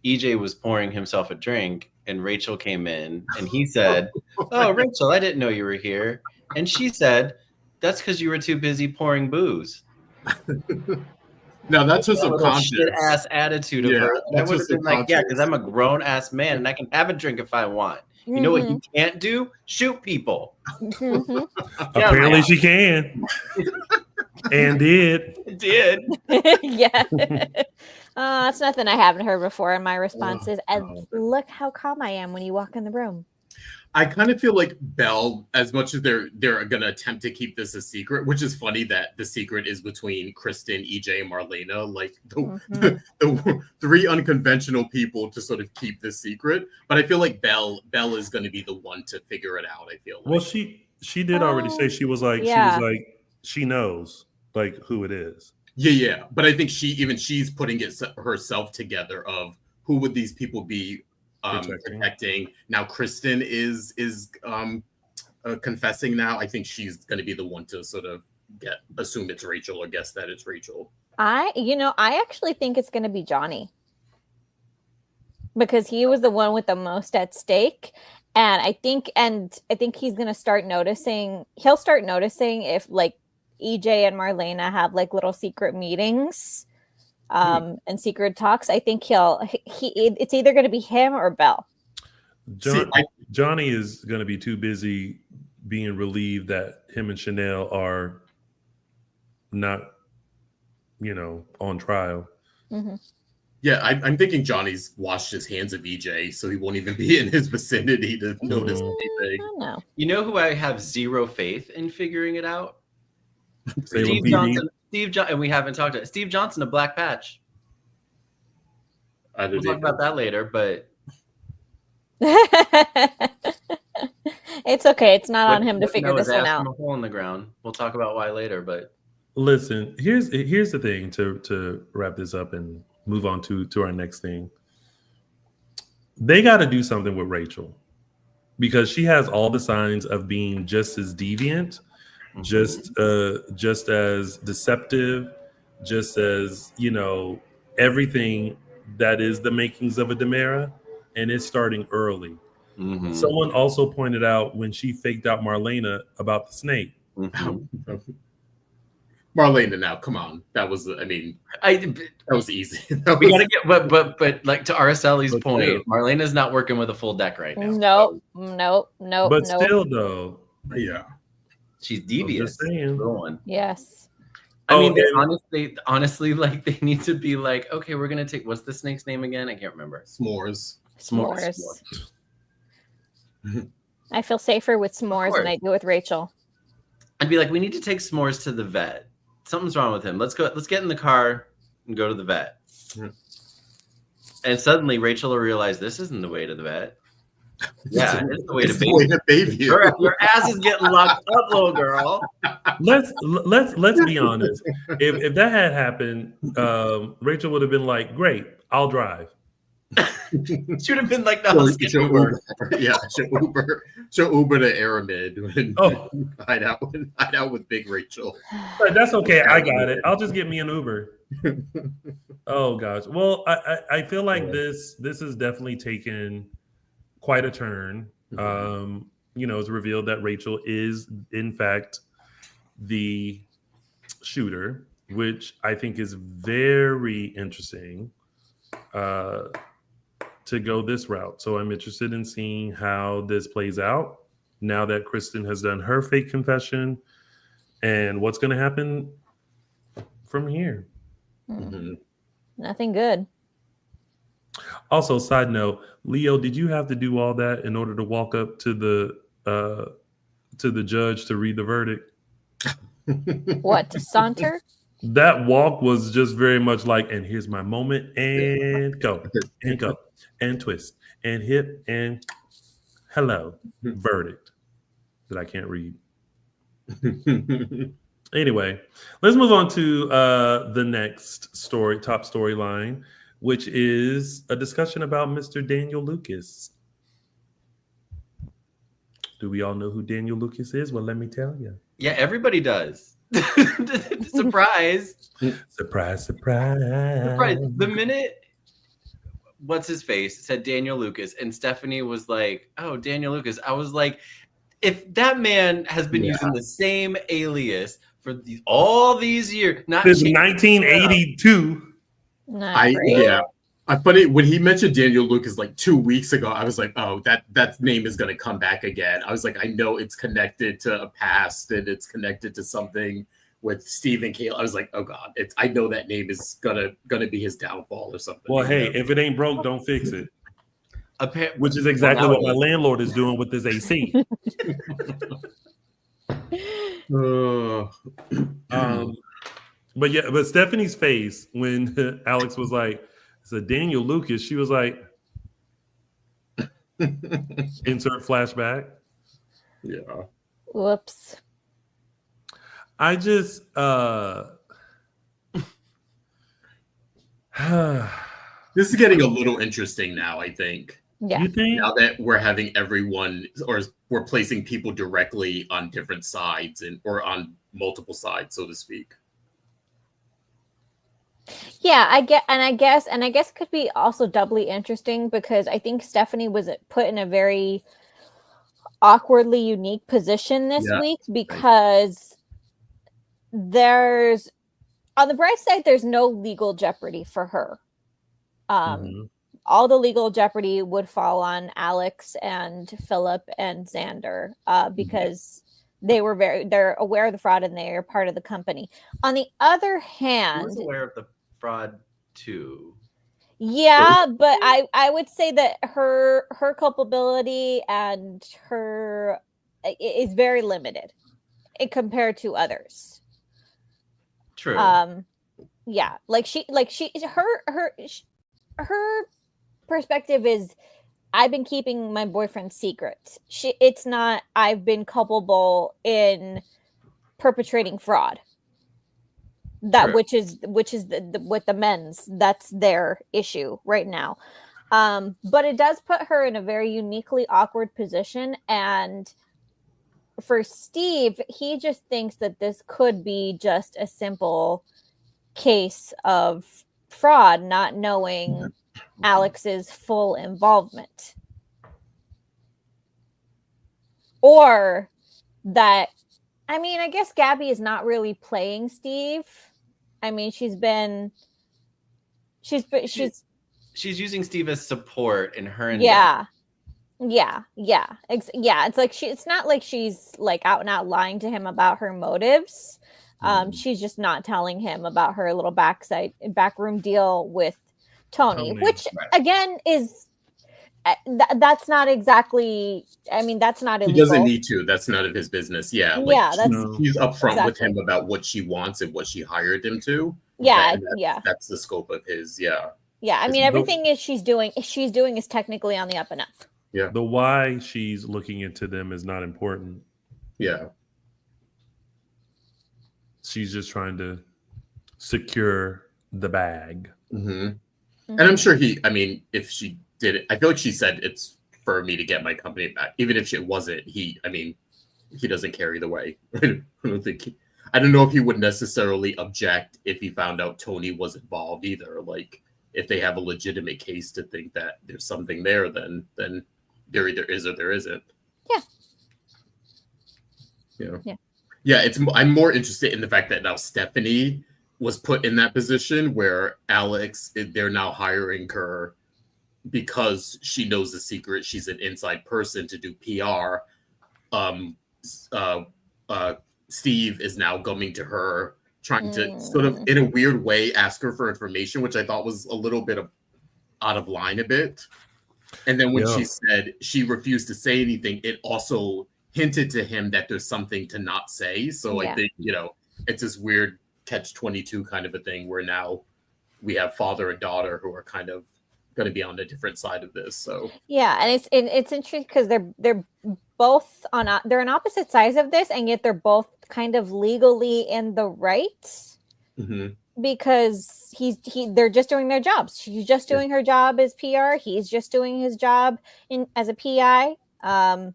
EJ was pouring himself a drink and Rachel came in and he said, "Oh, Rachel, I didn't know you were here," and she said, "That's because you were too busy pouring booze." Now that's a subconscious shit ass attitude of her. I would have been like, yeah, because I'm a grown ass man and I can have a drink if I want. You know what you can't do? Shoot people. Apparently she can. And did. Yeah. It's nothing I haven't heard before in my responses. And look how calm I am when you walk in the room. I kind of feel like Belle, as much as they're going to attempt to keep this a secret, which is funny that the secret is between Kristen, EJ, and Marlena, like the three unconventional people to sort of keep this secret. But I feel like Belle is going to be the one to figure it out. I feel like. Well, she did already say she was like she knows like who it is. Yeah. But I think she's putting it herself together of who would these people be. Protecting. Now Kristen is confessing now. I think she's going to be the one to sort of assume it's Rachel or guess that it's Rachel. I actually think it's going to be Johnny because he was the one with the most at stake, and I think he's going to start noticing. He'll start noticing if like EJ and Marlena have like little secret meetings. And secret talks. I think it's either going to be him or Belle. Johnny is going to be too busy being relieved that him and Chanel are not, on trial. Mm-hmm. Yeah, I'm thinking Johnny's washed his hands of EJ, so he won't even be in his vicinity to notice anything. I don't know. You know who I have zero faith in figuring it out? Steve Johnson. And we haven't talked about Steve Johnson, a black patch. We'll talk about that later, but it's okay. It's not on him to figure this one out. A hole in the ground. We'll talk about why later, but listen, here's the thing to wrap this up and move on to our next thing. They got to do something with Rachel because she has all the signs of being just as deviant. Just as deceptive, just as everything that is the makings of a Demera, and it's starting early. Mm-hmm. Someone also pointed out when she faked out Marlena about the snake. Mm-hmm. Marlena, now come on, that was that was easy. We gotta get, but like to Araceli's point, Marlena's not working with a full deck right now. Nope. But still, though, yeah. She's devious. Yes. I mean, honestly, like they need to be like, okay, we're gonna take. What's the snake's name again? I can't remember. S'mores. I feel safer with S'mores than I do with Rachel. I'd be like, we need to take S'mores to the vet. Something's wrong with him. Let's go. Let's get in the car and go to the vet. And suddenly, Rachel will realize this isn't the way to the vet. Yeah, it's the way It's to the way baby. to baby you. Your ass is getting locked up, little girl. Let's be honest. If that had happened, Rachel would have been like, "Great, I'll drive." Should have been like, no, let's get Uber. Yeah, she'll Uber to Aramid and Oh. hide out with Big Rachel. But that's okay. I got it. I'll just get me an Uber. Oh gosh. Well, I feel like this has definitely taken quite a turn. It's revealed that Rachel is in fact the shooter, which I think is very interesting to go this route. So I'm interested in seeing how this plays out now that Kristen has done her fake confession and what's going to happen from here. Nothing good. Also, side note, Leo, did you have to do all that in order to walk up to the judge to read the verdict? What, to saunter? That walk was just very much like, and here's my moment, and go, and twist, and hip, and hello, verdict that I can't read. Anyway, let's move on to the next top storyline, which is a discussion about Mr. Daniel Lucas. Do we all know who Daniel Lucas is? Well, let me tell you. Yeah, everybody does. Surprise. Surprise. The minute what's his face said Daniel Lucas and Stephanie was like, oh, Daniel Lucas, I was like, if that man has been using the same alias for all these years, not since 1982. I funny when he mentioned Daniel Lucas like 2 weeks ago, I was like, oh, that name is gonna come back again. I was like, I know it's connected to a past and it's connected to something with Steve and Kayla. I was like, oh god, I know that name is gonna be his downfall or something. Well, hey, if it ain't broke, don't fix it. Which is exactly what my landlord is doing with his AC. But Stephanie's face when Alex was like, "It's a Daniel Lucas," she was like, "Insert flashback." Yeah. Whoops. I just this is getting a little interesting now, I think. Yeah. You think? Now that we're having everyone, or we're placing people directly on different sides or on multiple sides, so to speak. Yeah, I guess could be also doubly interesting because I think Stephanie was put in a very awkwardly unique position this week because there's, on the bright side, there's no legal jeopardy for her. All the legal jeopardy would fall on Alex and Philip and Xander because they're aware of the fraud and they are part of the company. On the other hand, I was aware of the fraud too. Yeah, but I would say that her culpability and her is very limited compared to others. True. Yeah, her perspective is, I've been keeping my boyfriend's secret. It's not, I've been culpable in perpetrating fraud. Which is with the men's, that's their issue right now. But it does put her in a very uniquely awkward position. And for Steve, he just thinks that this could be just a simple case of fraud, not knowing Alex's full involvement. Or that, I mean, I guess Gabby is not really playing Steve. I mean, she's using Steve as support in her. Yeah. It's like it's not like she's like out and out lying to him about her motives. She's just not telling him about her little backroom deal with Tony. Which again is that's not exactly. I mean, that's not illegal. He doesn't need to. That's none of his business. Yeah. He's upfront with him about what she wants and what she hired him to. Yeah. That's the scope of his. Yeah. Yeah. I mean, everything she's doing is technically on the up and up. Yeah. The why she's looking into them is not important. Yeah. She's just trying to secure the bag. Mm-hmm. And I'm sure if she did it, I feel like she said it's for me to get my company back. Even if it wasn't, he doesn't care either way. I don't know if he would necessarily object if he found out Tony was involved either. Like, if they have a legitimate case to think that there's something there, then there either is or there isn't. Yeah. I'm more interested in the fact that now Stephanie was put in that position where Alex, they're now hiring her because she knows the secret. She's an inside person to do PR. Steve is now coming to her, trying to sort of, in a weird way, ask her for information, which I thought was a little bit out of line a bit. And then when she said she refused to say anything, it also hinted to him that there's something to not say. So I think, it's this weird catch-22 kind of a thing where now we have father and daughter who are kind of going to be on a different side of this. So and it's interesting because they're both they're on opposite sides of this, and yet they're both kind of legally in the right because they're just doing their jobs. She's just doing her job as PR. He's just doing his job as a PI. And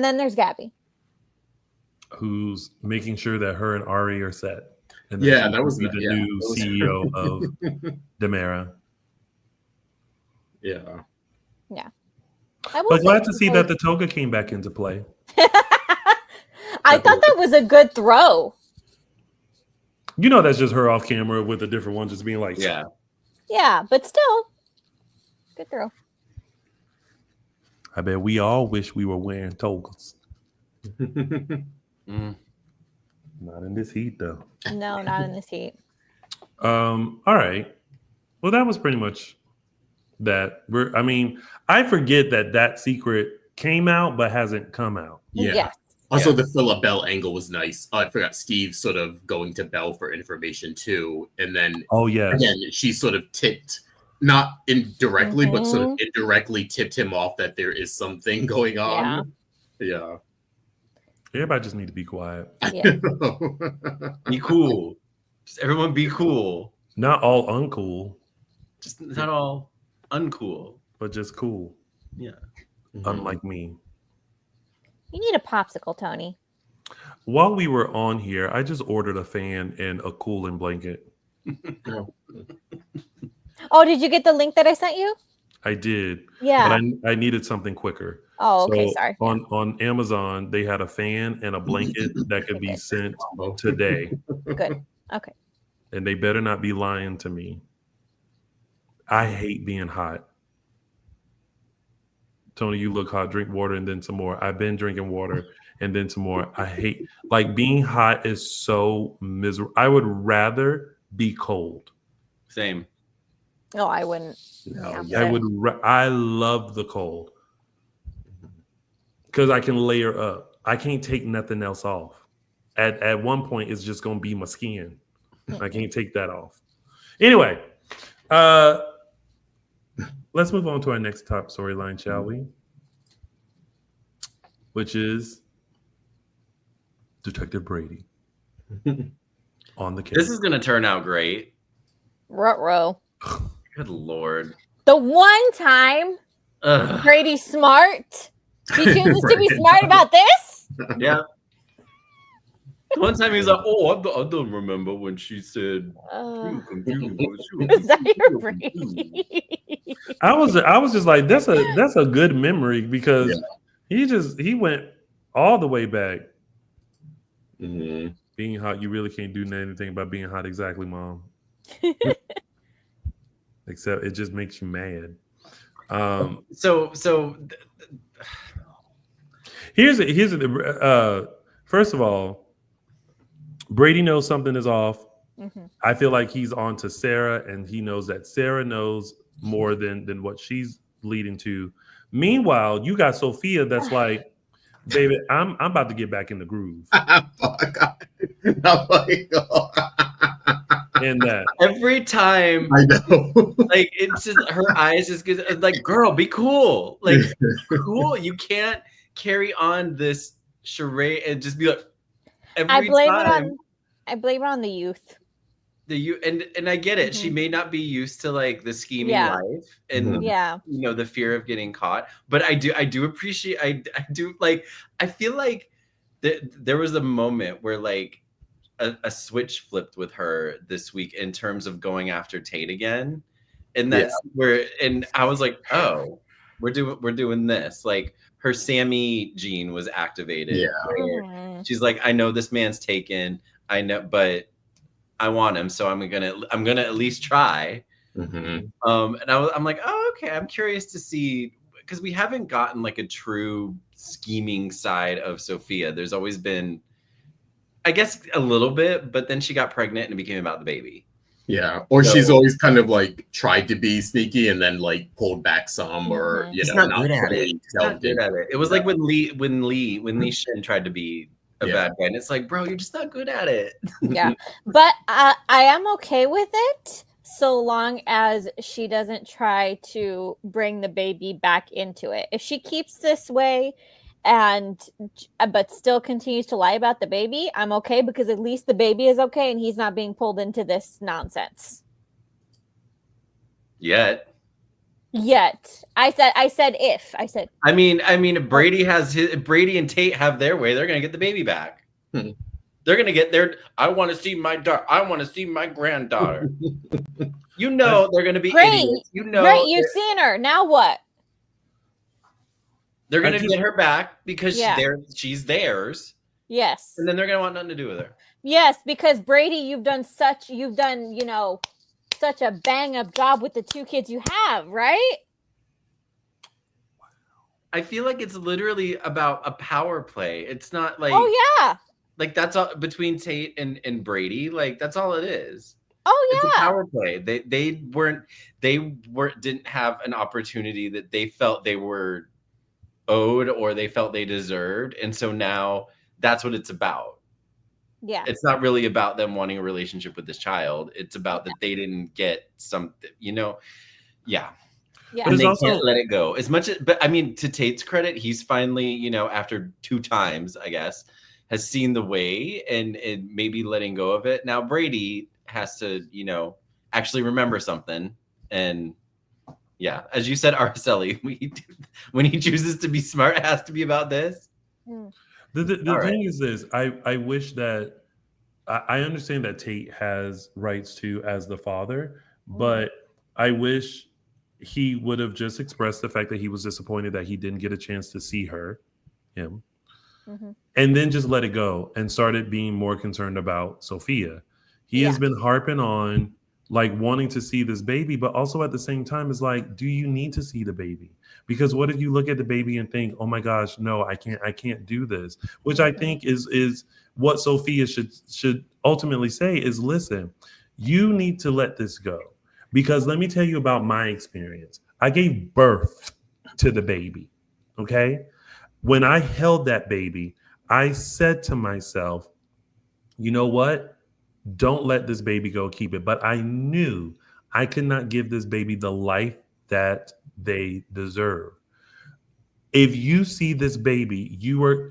then there's Gabby, who's making sure that her and Ari are set. And that was the new CEO of Demera. Yeah. But glad to see that the toga came back into play. I thought that was a good throw. That's just her off camera with a different one, just being like, yeah, but still, good throw. I bet we all wish we were wearing togas. Not in this heat, though. No, not in this heat. All right. Well, that was pretty much that. I forget that secret came out but hasn't come out. Yeah. Yes. Also, the Philip Bell angle was nice. I forgot Steve sort of going to Bell for information too, and then again, she sort of tipped, not indirectly, but sort of indirectly tipped him off that there is something going on. Yeah. Everybody just need to be quiet. Yeah. Be cool. Just everyone be cool. Not all uncool. Just not all uncool. But just cool. Yeah. Unlike me. You need a popsicle, Tony. While we were on here, I just ordered a fan and a cooling blanket. Oh, did you get the link that I sent you? I did. Yeah. But I needed something quicker. Oh, okay. Sorry. On Amazon, they had a fan and a blanket that could be sent today. Good. Okay. And they better not be lying to me. I hate being hot. Tony, you look hot. Drink water and then some more. I've been drinking water and then some more. I hate, being hot is so miserable. I would rather be cold. Same. No, I wouldn't. No, I love the cold because I can layer up. I can't take nothing else off. At one point, it's just gonna be my skin. I can't take that off. Anyway, let's move on to our next top storyline, shall we? Which is Detective Brady on the case. This is gonna turn out great. Ruh-roh. Good Lord. The one time Brady's smart, he chooses to be smart about this? Yeah. One time he was like, "Oh, I don't remember when she said." Is that your Brady? I was just like, that's a good memory because he went all the way back. Mm-hmm. Being hot, you really can't do anything about being hot. Exactly, Mom. Except it just makes you mad. Here's first of all, Brady knows something is off. Mm-hmm. I feel like he's on to Sarah, and he knows that Sarah knows more than what she's leading to. Meanwhile, you got Sophia that's like, David, I'm about to get back in the groove. in that. Every time, I know. like it's just her eyes just get like, girl, be cool. Like, cool. You can't carry on this charade and just be like every time. I blame it on the youth. And I get it. She may not be used to like the scheming life and the fear of getting caught. But I do appreciate. I do like. I feel like there was a moment where like a switch flipped with her this week in terms of going after Tate again, and that's where. And I was like, oh, we're doing this. Like her Sammy gene was activated. Yeah. She's like, I know this man's taken. I know, but I want him, so I'm gonna at least try. And I'm like, oh, okay. I'm curious to see, because we haven't gotten like a true scheming side of Sophia. There's always been, I guess, a little bit, but then she got pregnant and it became about the baby. Yeah, or she's always kind of like tried to be sneaky and then like pulled back some, or She's not good at it. Not good at it. It was like when Lee Shin tried to be a bad guy, and it's like, bro, you're just not good at it. Yeah, but I am okay with it so long as she doesn't try to bring the baby back into it. If she keeps this way but still continues to lie about the baby, I'm okay, because at least the baby is okay and he's not being pulled into this nonsense Yet. I said if. I mean, Brady and Tate have their way. They're gonna get the baby back. They're gonna get their. I want to see my daughter. I want to see my granddaughter. They're gonna be idiots. Right, you've seen her. Now what? They're gonna get her back because she's theirs. Yes. And then they're gonna want nothing to do with her. Yes, because Brady, you've done such a bang up job with the two kids you have, right? I feel like it's literally about a power play. It's not like, like that's all between Tate and Brady. Like that's all it is. Oh yeah, it's a power play. They didn't have an opportunity that they felt they were owed or they felt they deserved, and so now that's what it's about. Yeah, it's not really about them wanting a relationship with this child. It's about that they didn't get something, Yeah. Yeah. And they can't let it go as much as, but I mean, to Tate's credit, he's finally, after 2 times, I guess, has seen the way and maybe letting go of it. Now Brady has to, actually remember something. And yeah, as you said, Araceli, when he chooses to be smart, it has to be about this. The thing is this, I wish that, I understand that Tate has rights to as the father, but I wish he would have just expressed the fact that he was disappointed that he didn't get a chance to see him, and then just let it go and started being more concerned about Sophia. He has been harping on like wanting to see this baby, but also at the same time is like, do you need to see the baby? Because what if you look at the baby and think, oh my gosh, no, I can't do this, which I think is what Sophia should ultimately say is, listen, you need to let this go. Because let me tell you about my experience. I gave birth to the baby, okay? When I held that baby, I said to myself, you know what? Don't let this baby go, keep it. But I knew I could not give this baby the life that they deserve. If you see this baby,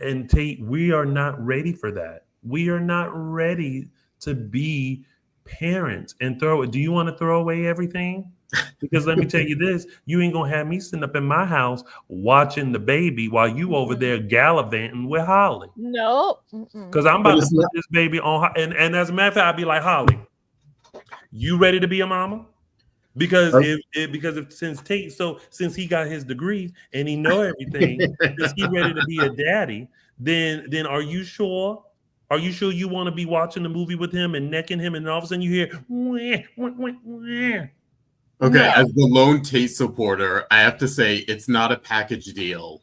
and Tate, we are not ready for that. We are not ready to be parents and do you want to throw away everything? Because let me tell you this, you ain't gonna have me sitting up in my house watching the baby while you over there gallivanting with Holly. No, because I'm about to put this baby on, and as a matter of fact, I'll be like, Holly, you ready to be a mama? Because since he got his degree and he know everything, since he ready to be a daddy, then are you sure? Are you sure you want to be watching the movie with him and necking him, and all of a sudden you hear, wah, wah, wah, wah. Okay, no. As the lone Tate supporter, I have to say it's not a package deal.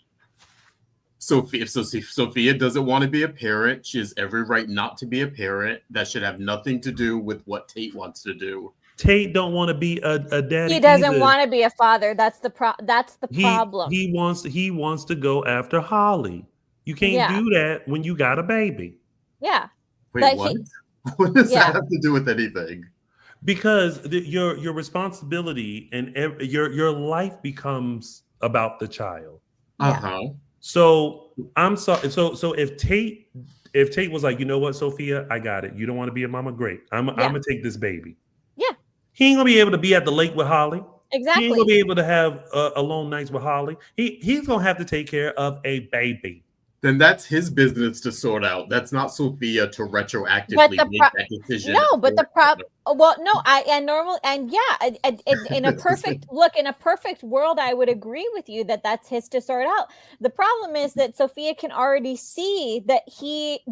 If Sophia doesn't want to be a parent, she has every right not to be a parent. That should have nothing to do with what Tate wants to do. Tate don't want to be a daddy. He doesn't want to be a father. That's the problem. He wants to go after Holly. You can't do that when you got a baby. Yeah. Wait, what? What does that have to do with anything? because your responsibility and your life becomes about the child. Uh-huh. So I'm sorry. So if Tate was like, you know what, Sophia, I got it. You don't want to be a mama, great. I'm gonna take this baby. Yeah. He ain't gonna be able to be at the lake with Holly. Exactly. He ain't gonna be able to have alone nights with Holly. He's gonna have to take care of a baby. Then that's his business to sort out. That's not Sophia to retroactively make that decision. No, but the problem. Well, no, in a perfect world, I would agree with you that that's his to sort out. The problem is that Sophia can already see that he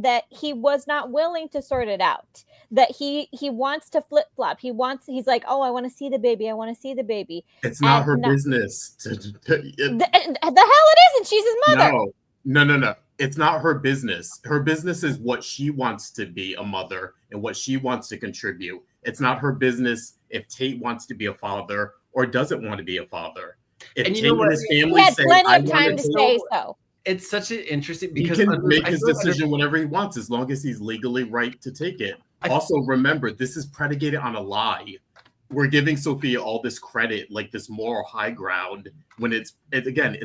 was not willing to sort it out. That he wants to flip flop. He's like, oh, I want to see the baby. I want to see the baby. It's not her business. The hell it isn't. She's his mother. No. It's not her business. Her business is what she wants to be a mother and what she wants to contribute. It's not her business if Tate wants to be a father or doesn't want to be a father. If Tate and his family say, plenty of time to say so. It's such an interesting because he can make his decision whenever he wants as long as he's legally right to take it. Also, remember, this is predicated on a lie. We're giving Sophia all this credit, like this moral high ground, when it's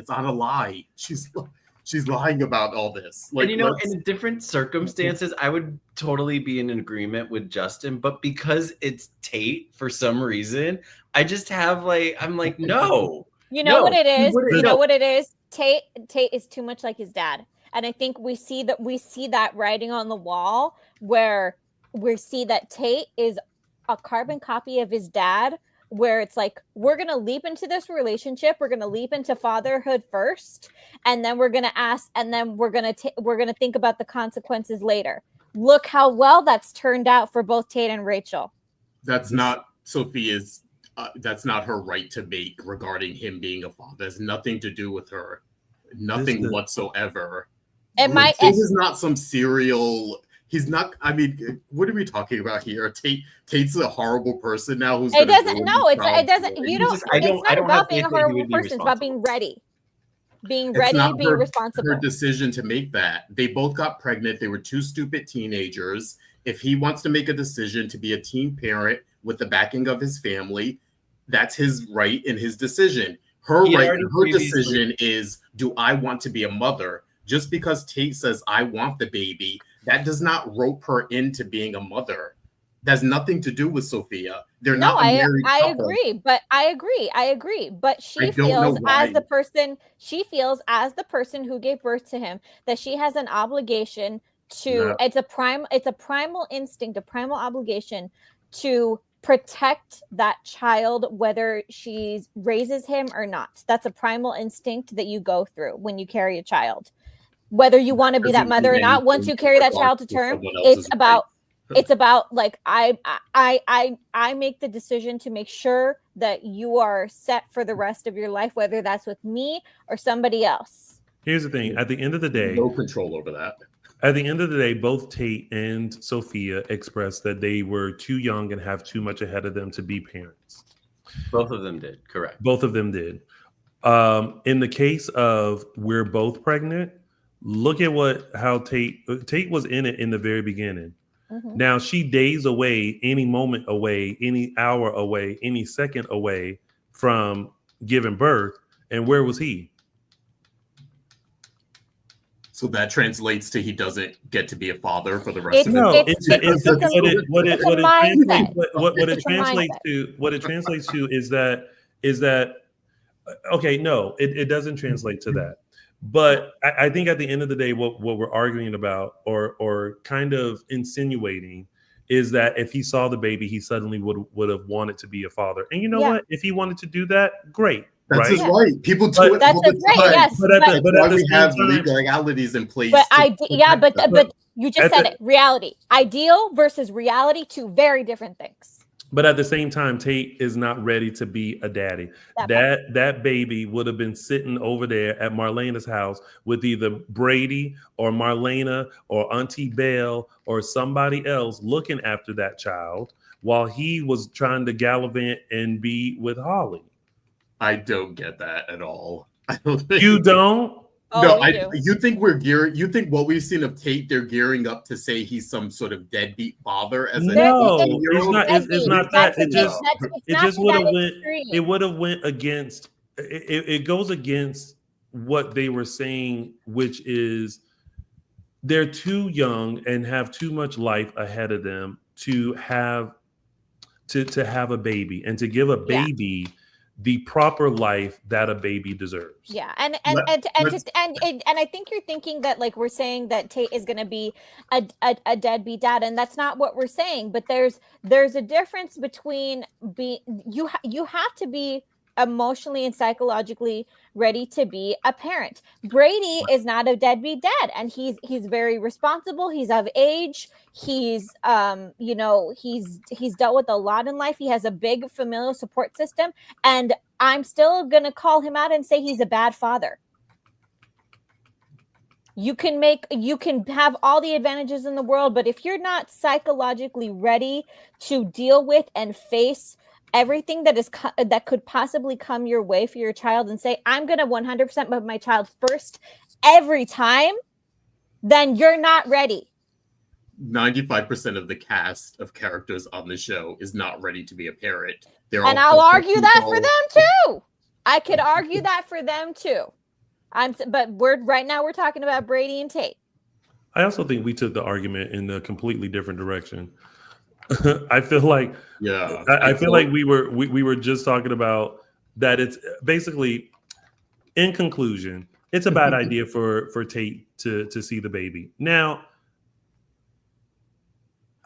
on a lie. She's lying about all this. Like, and in different circumstances, I would totally be in agreement with Justin, but because it's Tate for some reason, I just have I'm like, no. You know what it is? You know what it is? Tate is too much like his dad. And I think we see that writing on the wall where we see that Tate is a carbon copy of his dad, where it's like, we're going to leap into this relationship. We're going to leap into fatherhood first. And then we're going to ask, and then we're going to think about the consequences later. Look how well that's turned out for both Tate and Rachel. That's not Sophia's, that's not her right to make regarding him being a father. There's nothing to do with her. Nothing whatsoever. This is not some serial... He's not. I mean, what are we talking about here? Tate's a horrible person now. Who's it doesn't? No, it doesn't. You don't. It's not about being a horrible person. It's about being ready, being responsible. Her decision to make that. They both got pregnant. They were two stupid teenagers. If he wants to make a decision to be a teen parent with the backing of his family, that's his right and his decision. Her decision is: do I want to be a mother? Just because Tate says I want the baby, that does not rope her into being a mother. That's nothing to do with Sophia. They're not a married couple. I agree. But she feels as the person who gave birth to him that she has an obligation to. It's a primal instinct, a primal obligation to protect that child, whether she raises him or not. That's a primal instinct that you go through when you carry a child. Whether you want to be that mother or not, once you carry that child to term, it's about like I make the decision to make sure that you are set for the rest of your life, whether that's with me or somebody else. Here's the thing: at the end of the day, no control over that. At the end of the day, both Tate and Sophia expressed that they were too young and have too much ahead of them to be parents. Both of them did, correct. Both of them did. In the case of we're both pregnant, look at how Tate was in it in the very beginning. Mm-hmm. Now she days away, any moment away, any hour away, any second away from giving birth. And where was he? So that translates to he doesn't get to be a father for the rest of his life. What it translates to is that okay, no, it doesn't translate to that. But I think at the end of the day, what we're arguing about or kind of insinuating is that if he saw the baby, he suddenly would have wanted to be a father. And you know what? If he wanted to do that, great. That's his right. People do it all the time. Yes, but we have legalities in place. But you just said it. Reality. Ideal versus reality, two very different things. But at the same time, Tate is not ready to be a daddy. That baby would have been sitting over there at Marlena's house with either Brady or Marlena or Auntie Belle or somebody else looking after that child while he was trying to gallivant and be with Holly. I don't get that at all. You don't? Oh, No, we do. you think we're gearing? You think what we've seen of Tate, they're gearing up to say he's some sort of deadbeat father as a No, 18-year-old? it's not that. It just It's it not just to would that have went. extreme. It would have went against. It goes against what they were saying, which is they're too young and have too much life ahead of them to have to have a baby and to give a Yeah. baby the proper life that a baby deserves. Yeah, and Let's- I think you're thinking that like we're saying that Tate is going to be a deadbeat dad, and that's not what we're saying. But there's a difference between you have to be emotionally and psychologically ready to be a parent. Brady is not a deadbeat dad, and he's very responsible. He's of age. He's he's dealt with a lot in life. He has a big familial support system, and I'm still gonna call him out and say he's a bad father. You can have all the advantages in the world, but if you're not psychologically ready to deal with and face everything that could possibly come your way for your child and say, I'm going to 100% put my child first every time, then you're not ready. 95% of the cast of characters on the show is not ready to be a parent. And I'll argue that for them too. I could argue that for them too. But right now we're talking about Brady and Tate. I also think we took the argument in a completely different direction. I feel like I feel like we were just talking about that. It's basically, in conclusion, it's a bad idea for Tate to see the baby. Now,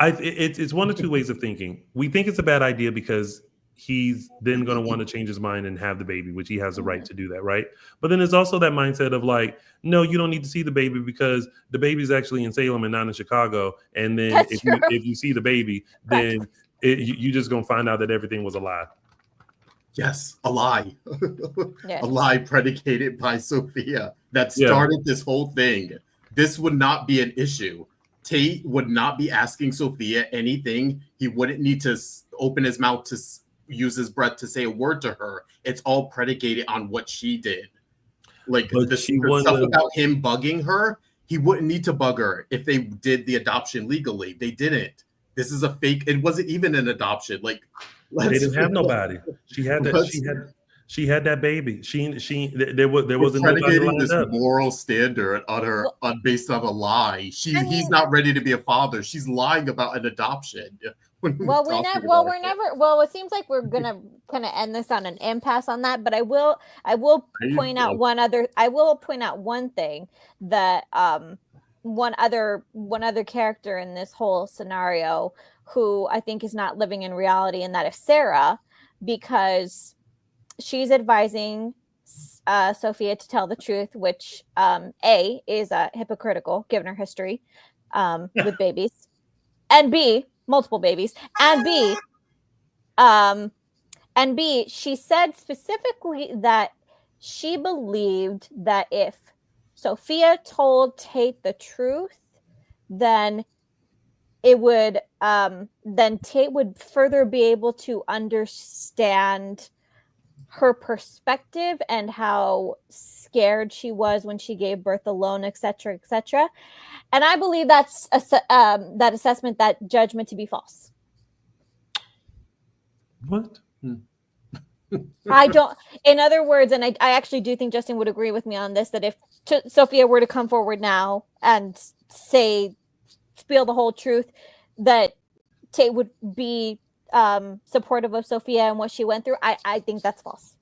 it's one of two ways of thinking. We think it's a bad idea because he's then going to want to change his mind and have the baby, which he has the right to do that, right? But then there's also that mindset of like, no, you don't need to see the baby because the baby's actually in Salem and not in Chicago. And then if you see the baby, then you just going to find out that everything was a lie. Yes, a lie. Yes. A lie predicated by Sophia that started this whole thing. This would not be an issue. Tate would not be asking Sophia anything. He wouldn't need to open his mouth to use his breath to say a word to her. It's all predicated on what she did. Like the stuff about him bugging her, he wouldn't need to bug her if they did the adoption legally. They didn't. This is a fake. It wasn't even an adoption. Like they didn't have nobody. She had that. She had that baby. There wasn't nobody lined this up. Moral standard based on a lie. He's not ready to be a father. She's lying about an adoption. It seems like we're gonna kind of end this on an impasse on that, but I will point out one thing that one other character in this whole scenario who I think is not living in reality, and that is Sarah, because she's advising Sophia to tell the truth, which A is hypocritical given her history with babies, and B, multiple babies, and B, she said specifically that she believed that if Sophia told Tate the truth, then it would then Tate would further be able to understand her perspective and how scared she was when she gave birth alone, etc., etc. And I believe that's that assessment, that judgment, to be false. What? I don't. In other words, and I actually do think Justin would agree with me on this, that if Sophia were to come forward now and spill the whole truth, that Tate would be supportive of Sophia and what she went through. I think that's false.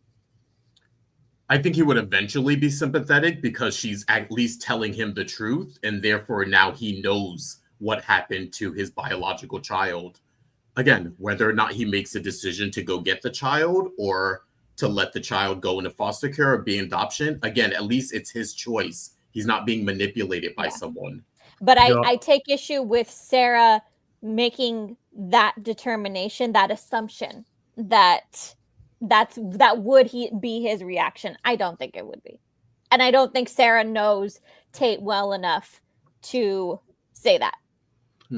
I think he would eventually be sympathetic because she's at least telling him the truth, and therefore now he knows what happened to his biological child. Again, whether or not he makes a decision to go get the child or to let the child go into foster care or be in adoption, again, at least it's his choice. He's not being manipulated by someone. But I take issue with Sarah making that determination, that assumption that would be his reaction. I don't think it would be. And I don't think Sarah knows Tate well enough to say that.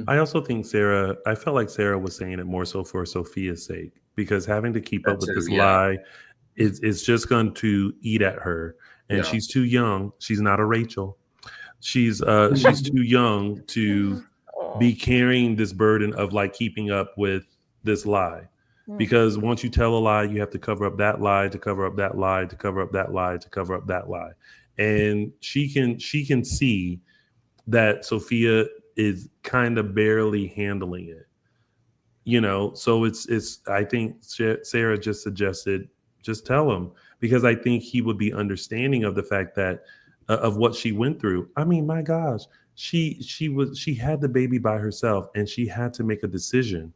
I also think I felt like Sarah was saying it more so for Sophia's sake, because having to keep up with this lie is just going to eat at her. and she's too young. She's not a Rachel. She's too young to be carrying this burden of like keeping up with this lie. Because once you tell a lie, you have to cover up that lie, to cover up that lie, to cover up that lie, to cover up that lie. And she can see that Sophia is kind of barely handling it. You know, so it's I think Sarah just suggested just tell him, because I think he would be understanding of the fact that of what she went through. I mean, my gosh, she had the baby by herself, and she had to make a decision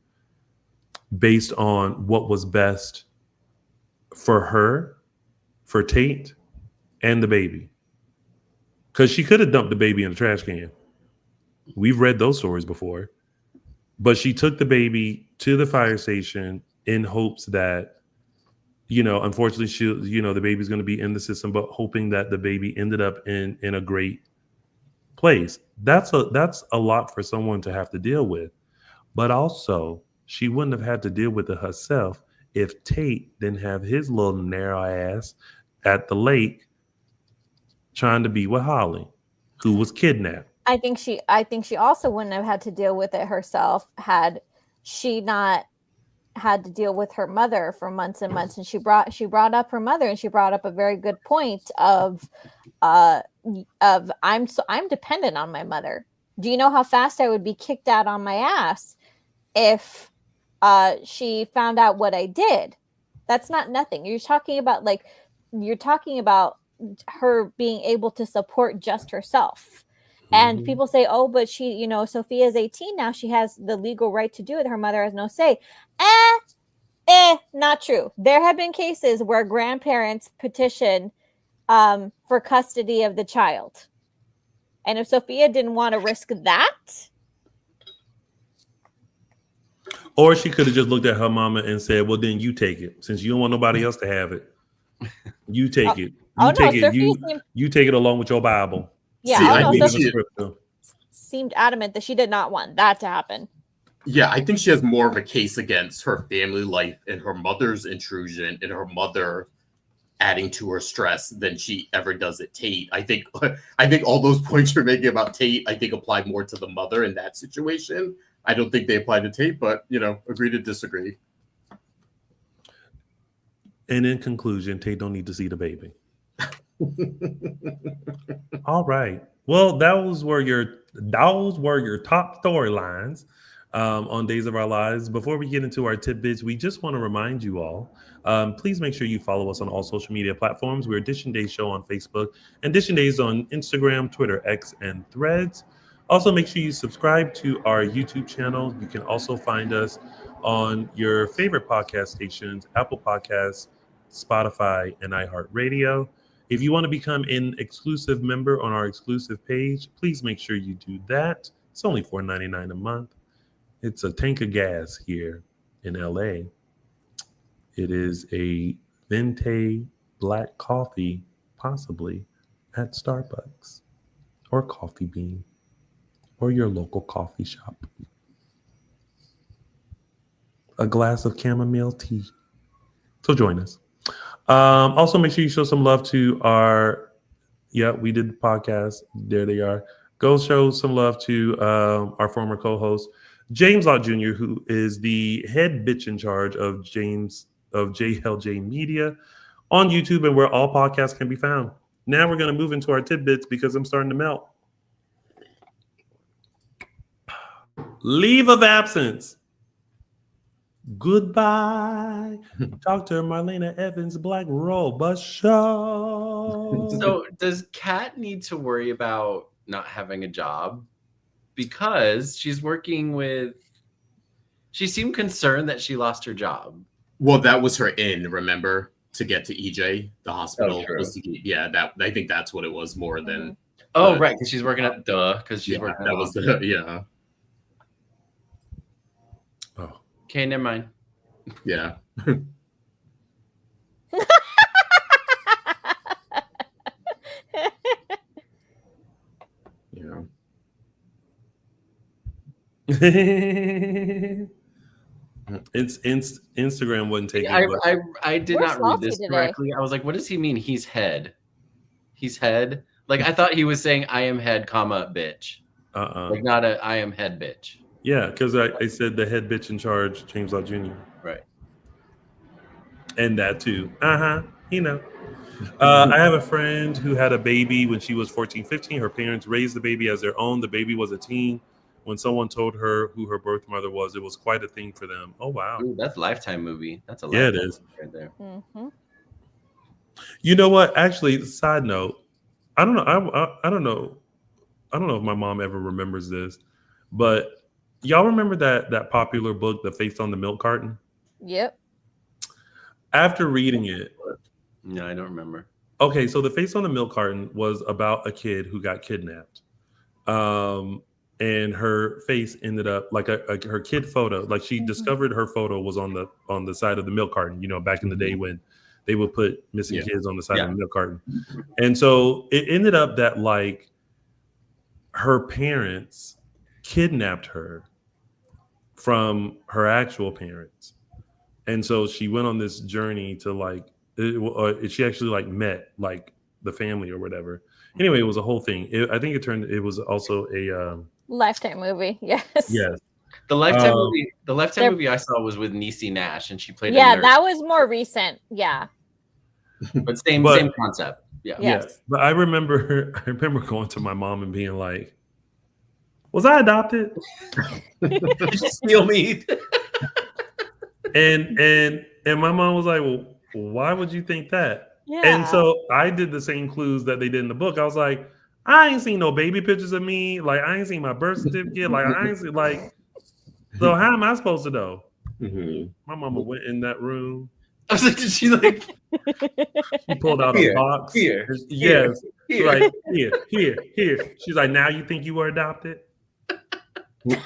based on what was best for her, for Tate, and the baby. Because she could have dumped the baby in the trash can. We've read those stories before. But she took the baby to the fire station in hopes that, you know, unfortunately, the baby's going to be in the system, but hoping that the baby ended up in a great place. That's a lot for someone to have to deal with. But also, she wouldn't have had to deal with it herself if Tate didn't have his little narrow ass at the lake trying to be with Holly, who was kidnapped. I think she also wouldn't have had to deal with it herself had she not had to deal with her mother for months and months. And she brought up her mother, and she brought up a very good point of I'm dependent on my mother. Do you know how fast I would be kicked out on my ass if she found out what I did? That's not nothing. You're talking about her being able to support just herself. And people say, oh, but she, you know, Sophia's 18 now. She has the legal right to do it. Her mother has no say. Not true. There have been cases where grandparents petition for custody of the child. And if Sophia didn't want to risk that. Or she could have just looked at her mama and said, well, then you take it. Since you don't want nobody else to have it. You take it. You take it along with your Bible. Yeah, Sophia seemed adamant that she did not want that to happen. Yeah, I think she has more of a case against her family life and her mother's intrusion and her mother adding to her stress than she ever does at Tate. I think all those points you're making about Tate, I think apply more to the mother in that situation. I don't think they apply to Tate, but, you know, agree to disagree. And in conclusion, Tate don't need to see the baby. All right. Well, those were your top storylines on Days of Our Lives. Before we get into our tidbits, we just want to remind you all, please make sure you follow us on all social media platforms. We're Dishin Days Show on Facebook and Dishin Days on Instagram, Twitter, X, and Threads. Also, make sure you subscribe to our YouTube channel. You can also find us on your favorite podcast stations, Apple Podcasts, Spotify, and iHeartRadio. If you want to become an exclusive member on our exclusive page, please make sure you do that. It's only $4.99 a month. It's a tank of gas here in LA. It is a venti black coffee, possibly at Starbucks or Coffee Bean or your local coffee shop. A glass of chamomile tea. So join us. Also, make sure you show some love to we did the podcast. There they are. Go show some love to our former co-host, James Lott Jr., who is the head bitch in charge of JLJ Media on YouTube and where all podcasts can be found. Now we're going to move into our tidbits because I'm starting to melt. Leave of absence. Goodbye, Dr. Marlena Evans, Black Robot Show. So does Kat need to worry about not having a job? Because she's working with... She seemed concerned that she lost her job. Well, that was her in, remember? To get to EJ, the hospital. I think that's what it was more than... Oh, right, because she's working at... because she's working at... That was yeah. Oh. Okay, never mind. Yeah. Yeah. Instagram wouldn't take it. I did not read this correctly. I was like, what does he mean? He's head. He's head. Like I thought he was saying I am head, comma bitch. Like not a I am head bitch. Yeah, because I said the head bitch in charge, James Lott Jr. Right. And that too. You know. I have a friend who had a baby when she was 14, 15. Her parents raised the baby as their own. The baby was a teen. When someone told her who her birth mother was, it was quite a thing for them. Oh, wow. Ooh, that's a Lifetime movie. That's a Yeah, it Lifetime is. movie right there. Mm-hmm. You know what? Actually, side note, I don't know. I don't know. I don't know if my mom ever remembers this, but y'all remember that popular book, The Face on the Milk Carton? Yep. After reading it, No, I don't remember. okay, so The Face on the Milk Carton was about a kid who got kidnapped. And her face ended up like her kid photo. Like she discovered her photo was on the side of the milk carton, you know, back in the day when they would put missing kids on the side of the milk carton. And so it ended up that like her parents kidnapped her from her actual parents. And so she went on this journey to like, she actually like met like the family or whatever. Anyway, it was a whole thing. I think it was also a Lifetime movie. Yes. yes. The Lifetime movie. The Lifetime movie I saw was with Niecy Nash, and she played. Yeah, a nurse. that was more recent. Yeah. But same concept. Yeah. Yes. Yeah. But I remember going to my mom and being like, "Was I adopted? Did you steal me?" and my mom was like, "Well, why would you think that?" Yeah. And so I did the same clues that they did in the book. I was like, I ain't seen no baby pictures of me. Like, I ain't seen my birth certificate. Like, I ain't seen, like, so how am I supposed to know? Mm-hmm. My mama went in that room. I was like, did she like? She pulled out a box. Here. Yes. Here. Like, here. She's like, now you think you were adopted? I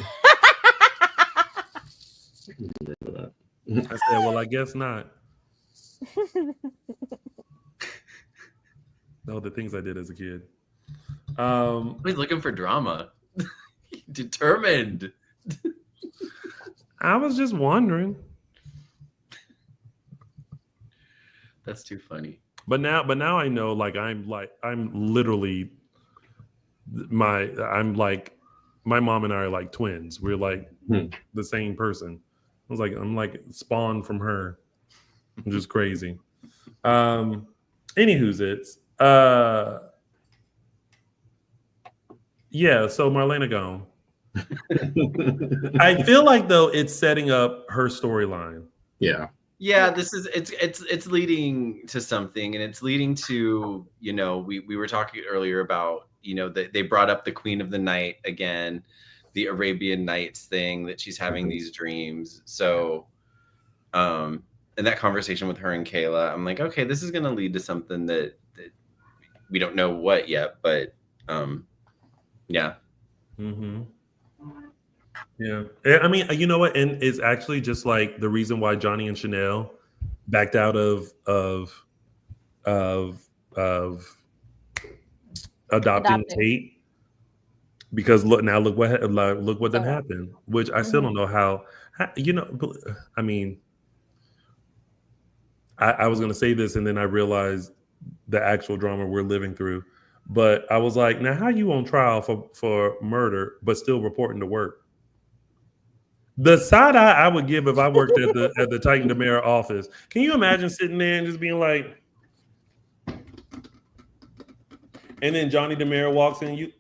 said, well, I guess not. No, the things I did as a kid. He's looking for drama. Determined. I was just wondering. That's too funny. But now I know I'm literally my mom and I are like twins. We're like the same person. I'm like spawned from her. I'm just crazy. Anywho's it's yeah, so Marlena gone. I feel like though it's setting up her storyline. Yeah. Yeah, this is it's leading to something, and it's leading to, you know, we were talking earlier about, you know, that they brought up the Queen of the Night again, the Arabian Nights thing, that she's having these dreams. So in that conversation with her and Kayla, I'm like, okay, this is gonna lead to something that we don't know what yet, but yeah. Mm-hmm. Yeah, I mean, you know what, and it's actually just like the reason why Johnny and Chanel backed out of adopting Tate, because look what then happened. Which I still don't know how you know. I mean, I was going to say this, and then I realized the actual drama we're living through. But I was like, now how you on trial for murder, but still reporting to work? The side I would give if I worked at the Titan DeMera office. Can you imagine sitting there and just being like, and then Johnny DeMera walks in,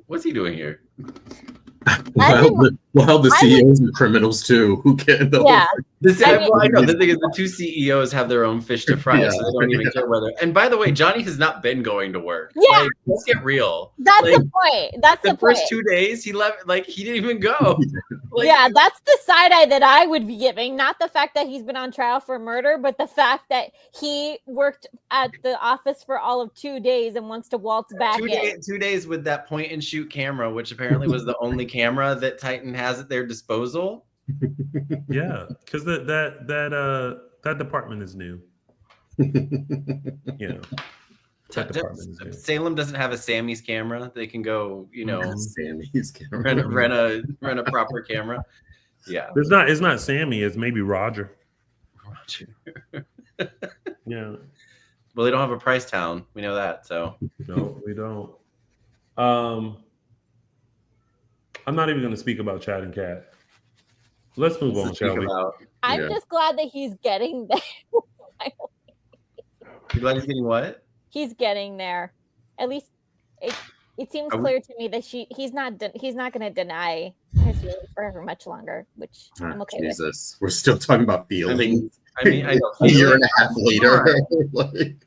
What's he doing here? Well, the CEOs are criminals too. Who can? Yeah. I know. The thing is, the two CEOs have their own fish to fry, so they don't even care whether. And by the way, Johnny has not been going to work. Yeah, like, let's get real. That's the point. That's the first point. 2 days he left. Like he didn't even go. Like, yeah, that's the side eye that I would be giving. Not the fact that he's been on trial for murder, but the fact that he worked at the office for all of 2 days and wants to waltz back in. 2 days with that point and shoot camera, which apparently was the only camera that Titan has at their disposal. Yeah, because that department is new. You know, Salem doesn't have a Sammy's camera. They can go, you know, Sammy's camera. rent a proper camera. Yeah, it's not Sammy. It's maybe Roger. Yeah. Well, they don't have a Price Town. We know that. So No, we don't. I'm not even going to speak about Chad and Cat. Let's move on, shall we? I'm just glad that he's getting there. You glad he's getting what? He's getting there. At least it seems clear to me that he's not going to deny his feelings for her much longer, which I'm okay with. Jesus, we're still talking about feelings. I mean, I know. A year and a half later. Like,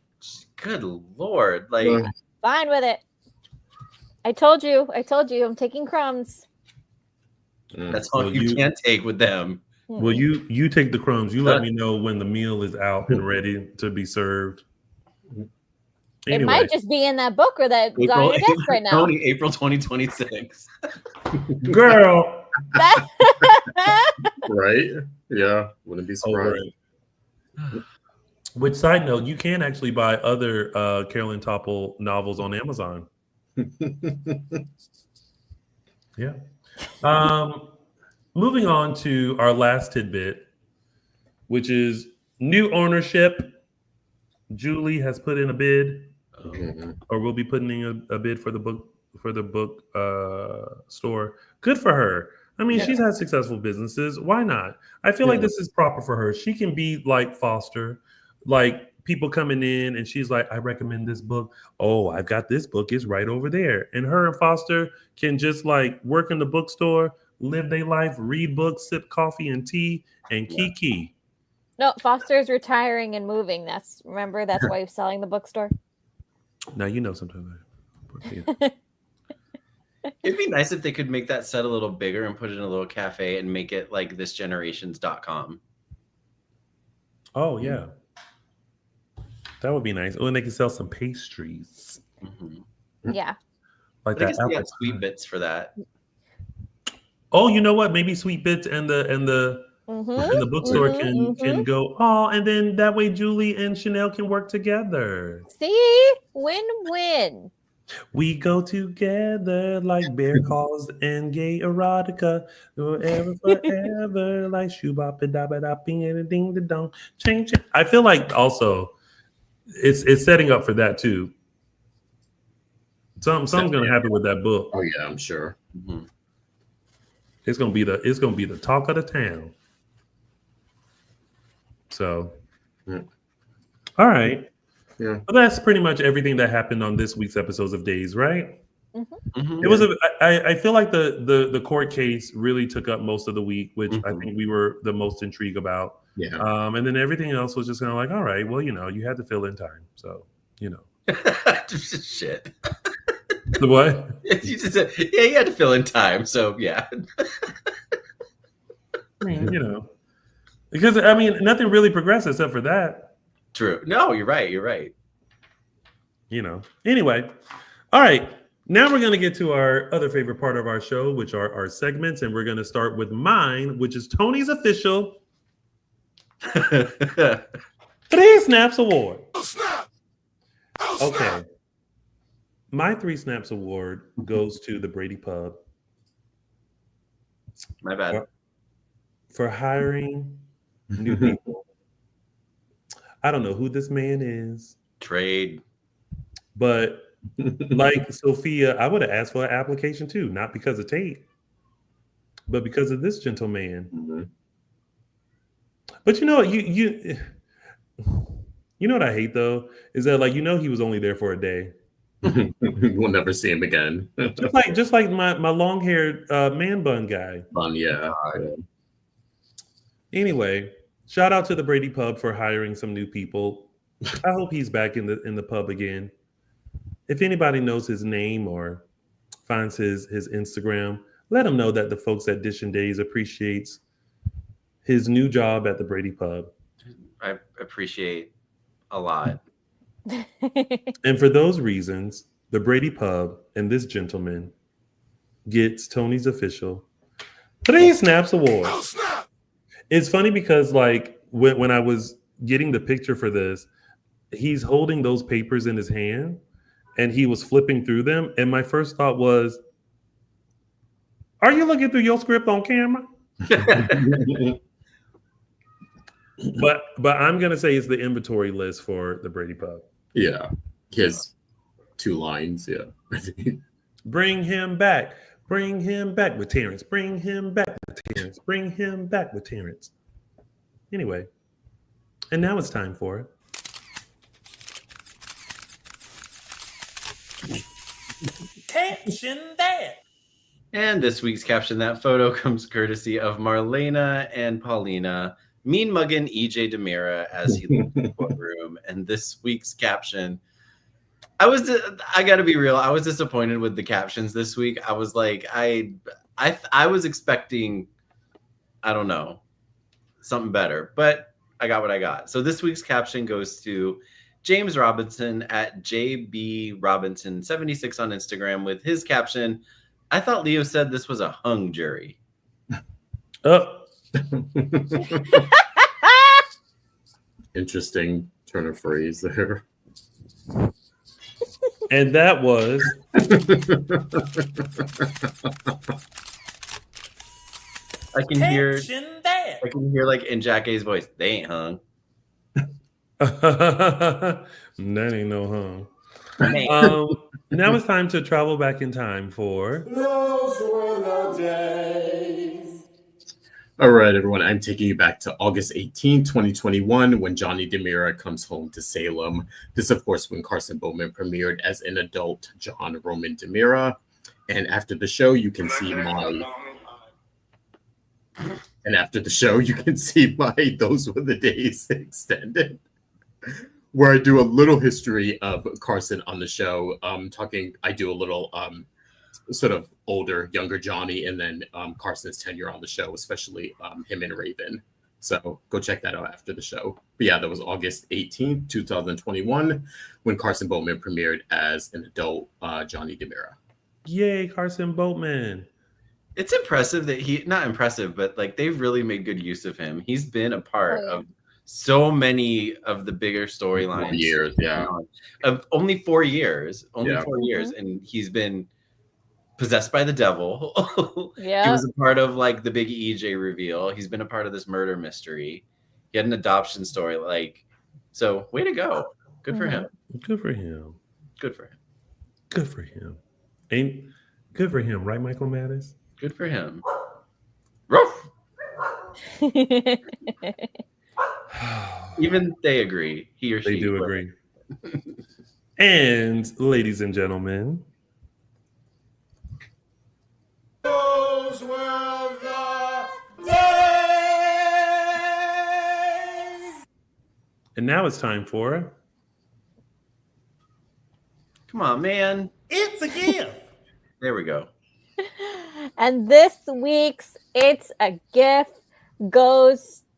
good Lord. Like, fine with it. I told you, I'm taking crumbs. That's all you can't take with them. Well, you take the crumbs. You let me know when the meal is out and ready to be served. Anyway. It might just be in that book or that on your desk right now. Tony, April 2026. Girl. Right? Yeah. Wouldn't be surprised. Right. Which, side note, you can actually buy other Carolyn Topple novels on Amazon. Yeah. Moving on to our last tidbit, which is new ownership. Julie has put in a bid, or will be putting in a bid for the book store. Good for her. I mean, she's had successful businesses. Why not? I feel like this is proper for her. She can be like Foster, like people coming in and she's like, I recommend this book. Oh, I've got this book. It's right over there. And her and Foster can just like work in the bookstore, live their life, read books, sip coffee and tea, and kiki. No, Foster's retiring and moving. That's why he's selling the bookstore. Now, you know, sometimes. It'd be nice if they could make that set a little bigger and put it in a little cafe and make it like thisgenerations.com. Oh, yeah. That would be nice. Oh, and they can sell some pastries. Mm-hmm. Yeah. Like I that. guess they have Sweet Bits for that. Oh, you know what? Maybe Sweet Bits and the bookstore can go. Oh, and then that way Julie and Chanel can work together. See? Win-win. We go together like bear calls and gay erotica. Forever, forever, like shoo-bop-a-da-ba-da-ping and a ding-da-dong. Change. I feel like also it's setting up for that too. Something's gonna happen with that book. Oh yeah, I'm sure. Mm-hmm. It's gonna be the talk of the town. So, all right. Yeah. Well, that's pretty much everything that happened on this week's episodes of Days, right? Mm-hmm. It was I feel like the court case really took up most of the week, which I think we were the most intrigued about. Yeah. And then everything else was just kind of like, all right, well, you know, you had to fill in time. So, you know. Shit. The what? You just said, yeah, you had to fill in time. So, yeah. I mean, you know. Because, I mean, nothing really progressed except for that. True. No, you're right. You're right. You know. Anyway. All right. Now we're going to get to our other favorite part of our show, which are our segments. And we're going to start with mine, which is Tony's official 3 Snaps Award. Okay. My 3 Snaps Award goes to the Brady Pub. My bad. For hiring new people. I don't know who this man is. Trade. But like Sophia, I would have asked for an application too, not because of Tate, but because of this gentleman. Mm-hmm. But you know what, you know what I hate though is that like he was only there for a day. We'll never see him again. just like my long-haired man bun guy. Yeah. Anyway, shout out to the Brady Pub for hiring some new people. I hope he's back in the pub again. If anybody knows his name or finds his Instagram, let him know that the folks at Dishin Days appreciates his new job at the Brady Pub. I appreciate a lot. And for those reasons, the Brady Pub and this gentleman gets Tony's official 3 Snaps Award. Oh, snap. It's funny because like when I was getting the picture for this, he's holding those papers in his hand and he was flipping through them. And my first thought was, are you looking through your script on camera? But I'm gonna say it's the inventory list for the Brady Pub. Yeah, he has 2 lines. Yeah, Bring him back. Bring him back with Terrence. Bring him back with Terrence. Bring him back with Terrence. Anyway, and now it's time for Caption That. And this week's Caption That photo comes courtesy of Marlena and Paulina, mean mugging EJ Demira as he leaves the courtroom. And this week's caption, I gotta be real, I was disappointed with the captions this week. I was like, I was expecting, I don't know, something better, but I got what I got. So this week's caption goes to James Robinson at JB Robinson76 on Instagram with his caption, I thought Leo said this was a hung jury. Interesting turn of phrase there. And that was I can hear like in Jack A's voice, they ain't hung. that ain't no hung. Now it's time to travel back in time for Those were the days. All right, everyone. I'm taking you back to August 18, 2021, when Johnny Demira comes home to Salem. This, of course, when Carson Bowman premiered as an adult John Roman Demira. And after the show, you can see my Those Were the Days extended, where I do a little history of Carson on the show. I do a little sort of younger Johnny, and then Carson's tenure on the show, especially him and Raven. So go check that out after the show. But yeah, that was August 18th, 2021, when Carson Bowman premiered as an adult Johnny Demira. Yay, Carson Boatman. It's impressive that not impressive, but like they've really made good use of him. He's been a part of so many of the bigger storylines. 4 years, yeah. Of only 4 years. 4 years. And he's been possessed by the devil. Yeah. He was a part of like the big EJ reveal. He's been a part of this murder mystery. He had an adoption story. So way to go. Good for him. Good for him. Good for him. Good for him. Ain't good for him, right, Michael Mattis? Good for him. Ruff. Even they agree. He or she. They do agree. And ladies and gentlemen, Those were the days. and now it's time for Come on, man. It's a Gift. There we go. And this week's It's a Gift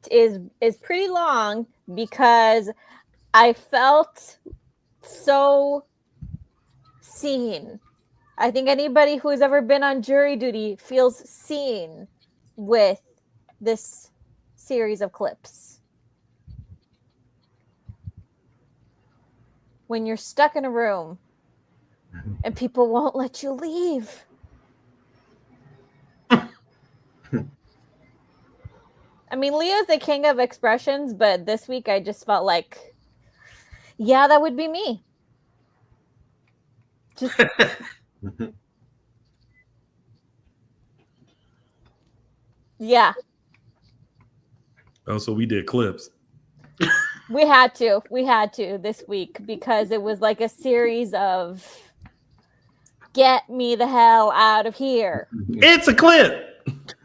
is pretty long because I felt so seen. I think anybody who's ever been on jury duty feels seen with this series of clips. When you're stuck in a room and people won't let you leave. I mean, Leo's the king of expressions, but this week I just felt like, yeah, that would be me. Just yeah. Oh, so we did clips. We had to this week because it was like a series of get me the hell out of here. It's a clip.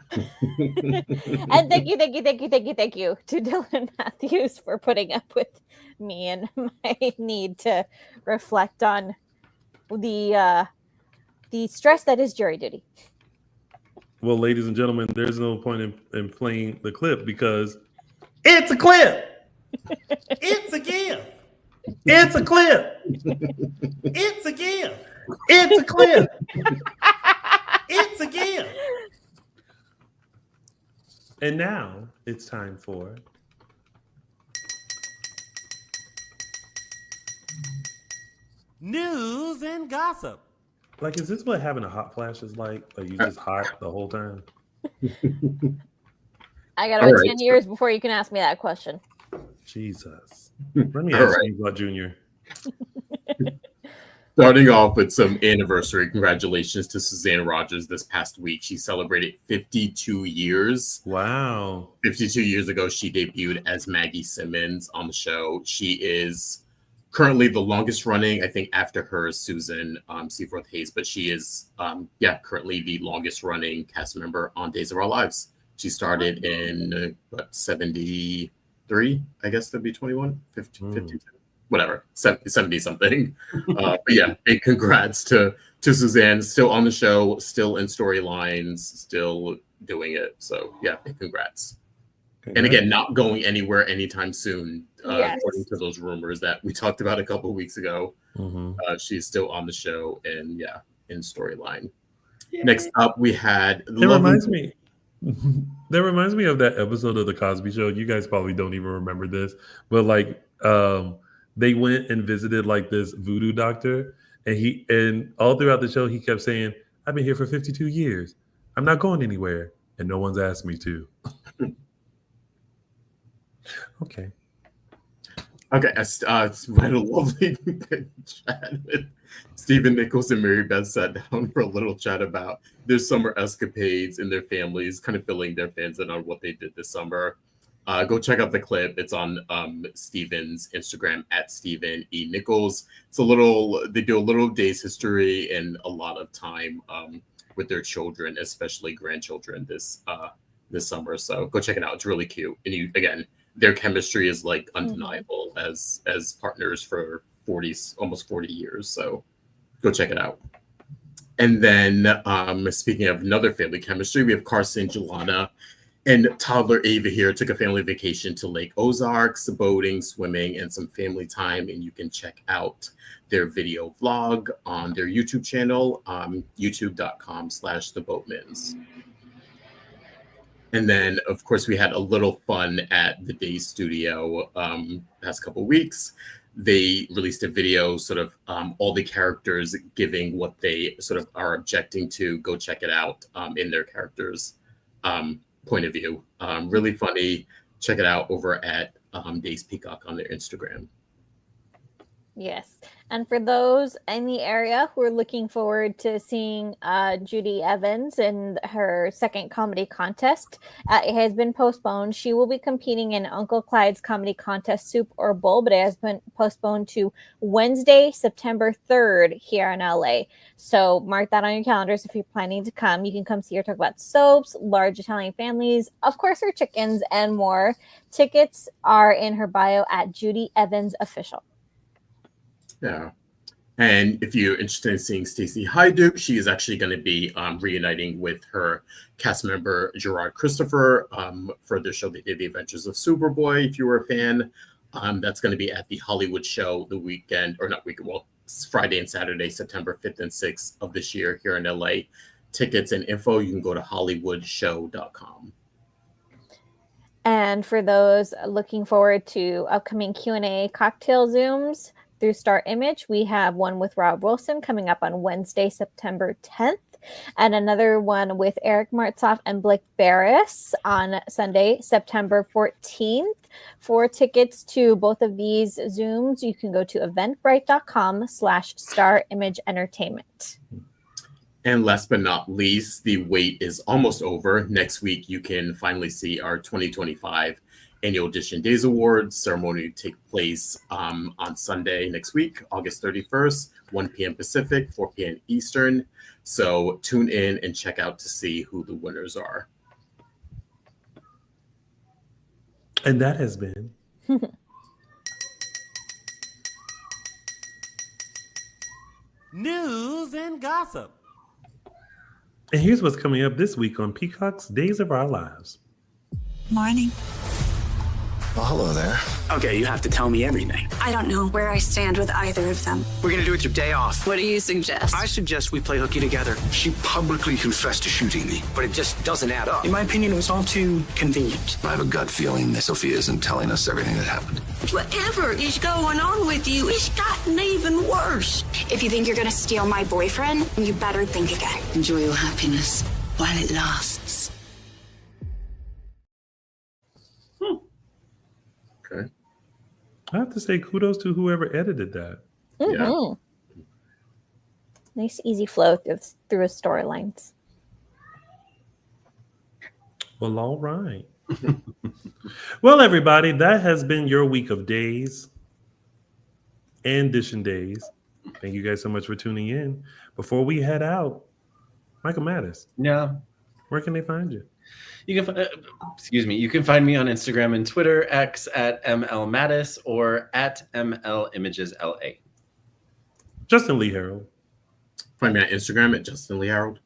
And thank you to Dylan Matthews for putting up with me and my need to reflect on the stress that is jury duty. Well, ladies and gentlemen, there's no point in playing the clip because it's a clip. It's a gift. It's a clip. It's a gift. It's a clip. It's a gift. And now it's time for news and gossip. Like, is this what having a hot flash is like? Like, you just hot the whole time? I gotta wait 10 years before you can ask me that question. Jesus. Let me All ask right. you about Junior. Starting off with some anniversary. Congratulations to Suzanne Rogers this past week. She celebrated 52 years. Wow. 52 years ago, she debuted as Maggie Simmons on the show. She is currently the longest running, I think after her, Susan Seaforth Hayes, but she is, currently the longest running cast member on Days of Our Lives. She started in 73, I guess that'd be 21, 50, 52, whatever, 70 something. But yeah, big congrats to Suzanne, still on the show, still in storylines, still doing it. So yeah, big congrats. And again, not going anywhere anytime soon, according to those rumors that we talked about a couple of weeks ago. She's still on the show and in storyline. Next up, we had. That reminds me of that episode of The Cosby Show. You guys probably don't even remember this, but like they went and visited like this voodoo doctor, and all throughout the show he kept saying, "I've been here for 52 years. I'm not going anywhere, and no one's asked me to." Okay. Okay, I had a lovely chat with Stephen Nichols and Mary Beth sat down for a little chat about their summer escapades and their families, kind of filling their fans in on what they did this summer. Go check out the clip. It's on Stephen's Instagram at Stephen E. Nichols. They do a little day's history and a lot of time with their children, especially grandchildren this summer. So go check it out. It's really cute. And their chemistry is like undeniable as partners for almost 40 years. So go check it out. And then speaking of another family chemistry, we have Carson, Jelana, and toddler Ava here took a family vacation to Lake Ozarks, boating, swimming, and some family time. And you can check out their video vlog on their YouTube channel, youtube.com/theboatmans. And then, of course, we had a little fun at the Day Studio past couple weeks. They released a video, sort of all the characters giving what they sort of are objecting to. Go check it out in their characters' point of view. Really funny. Check it out over at Days Peacock on their Instagram. Yes. And for those in the area who are looking forward to seeing Judy Evans in her second comedy contest, it has been postponed. She will be competing in Uncle Clyde's comedy contest, Soup or Bowl, but it has been postponed to Wednesday, September 3rd here in LA. So mark that on your calendars if you're planning to come. You can come see her talk about soaps, large Italian families, of course, her chickens, and more. Tickets are in her bio at Judy Evans Official. Yeah. And if you're interested in seeing Stacey Hyduke, she is actually going to be reuniting with her cast member, Gerard Christopher, for their show they did, The Adventures of Superboy, if you were a fan. That's going to be at the Hollywood Show Friday and Saturday, September 5th and 6th of this year here in LA. Tickets and info, you can go to hollywoodshow.com. And for those looking forward to upcoming Q&A cocktail Zooms, through Star Image, we have one with Rob Wilson coming up on Wednesday, September 10th, and another one with Eric Martzoff and Blake Barris on Sunday, September 14th. For tickets to both of these Zooms, you can go to eventbrite.com/Star Image Entertainment. And last but not least, the wait is almost over. Next week, you can finally see our 2025 Annual Dishin Days Awards ceremony take place on Sunday next week, August 31st, 1 p.m. Pacific, 4 p.m. Eastern. So tune in and check out to see who the winners are. And that has been News and gossip. And here's what's coming up this week on Peacock's Days of Our Lives. Morning. Well, hello there. Okay, you have to tell me everything. I don't know where I stand with either of them. We're gonna do it your day off. What do you suggest? I suggest we play hooky together. She publicly confessed to shooting me. But it just doesn't add up. In my opinion, it was all too convenient. I have a gut feeling that Sophia isn't telling us everything that happened. Whatever is going on with you, it's gotten even worse. If you think you're gonna steal my boyfriend, you better think again. Enjoy your happiness while it lasts. Okay. I have to say kudos to whoever edited that. Mm-hmm. Nice, easy flow through his storylines. Well, all right. Well, everybody, that has been your week of days and Dishin Days. Thank you guys so much for tuning in. Before we head out, Michael Mattis, Yeah. where can they find you? You can, you can find me on Instagram and Twitter, X at MLMattis or at MLImagesLA. Justin Lee Hareld. Find me on Instagram at Justin Lee Hareld.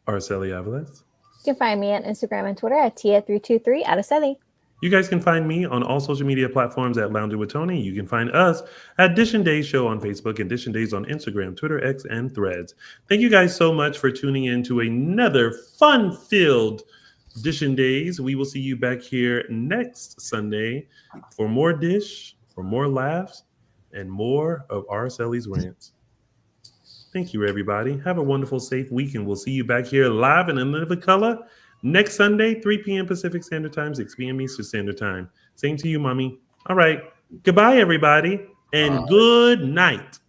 Araceli Aviles. You can find me on Instagram and Twitter at Tia323 Araceli. You guys can find me on all social media platforms at Lounging with Tony. You can find us at Dishin Days Show on Facebook and Dishin Days on Instagram, Twitter, X, and Threads. Thank you guys so much for tuning in to another fun-filled Dishin Days. We will see you back here next Sunday for more dish, for more laughs, and more of Araceli's rants. Thank you, everybody. Have a wonderful, safe week, and we'll see you back here live in another color next Sunday, 3 p.m. Pacific Standard Time, 6 p.m. Eastern Standard Time. Same to you, Mommy. All right. Goodbye, everybody, and good night.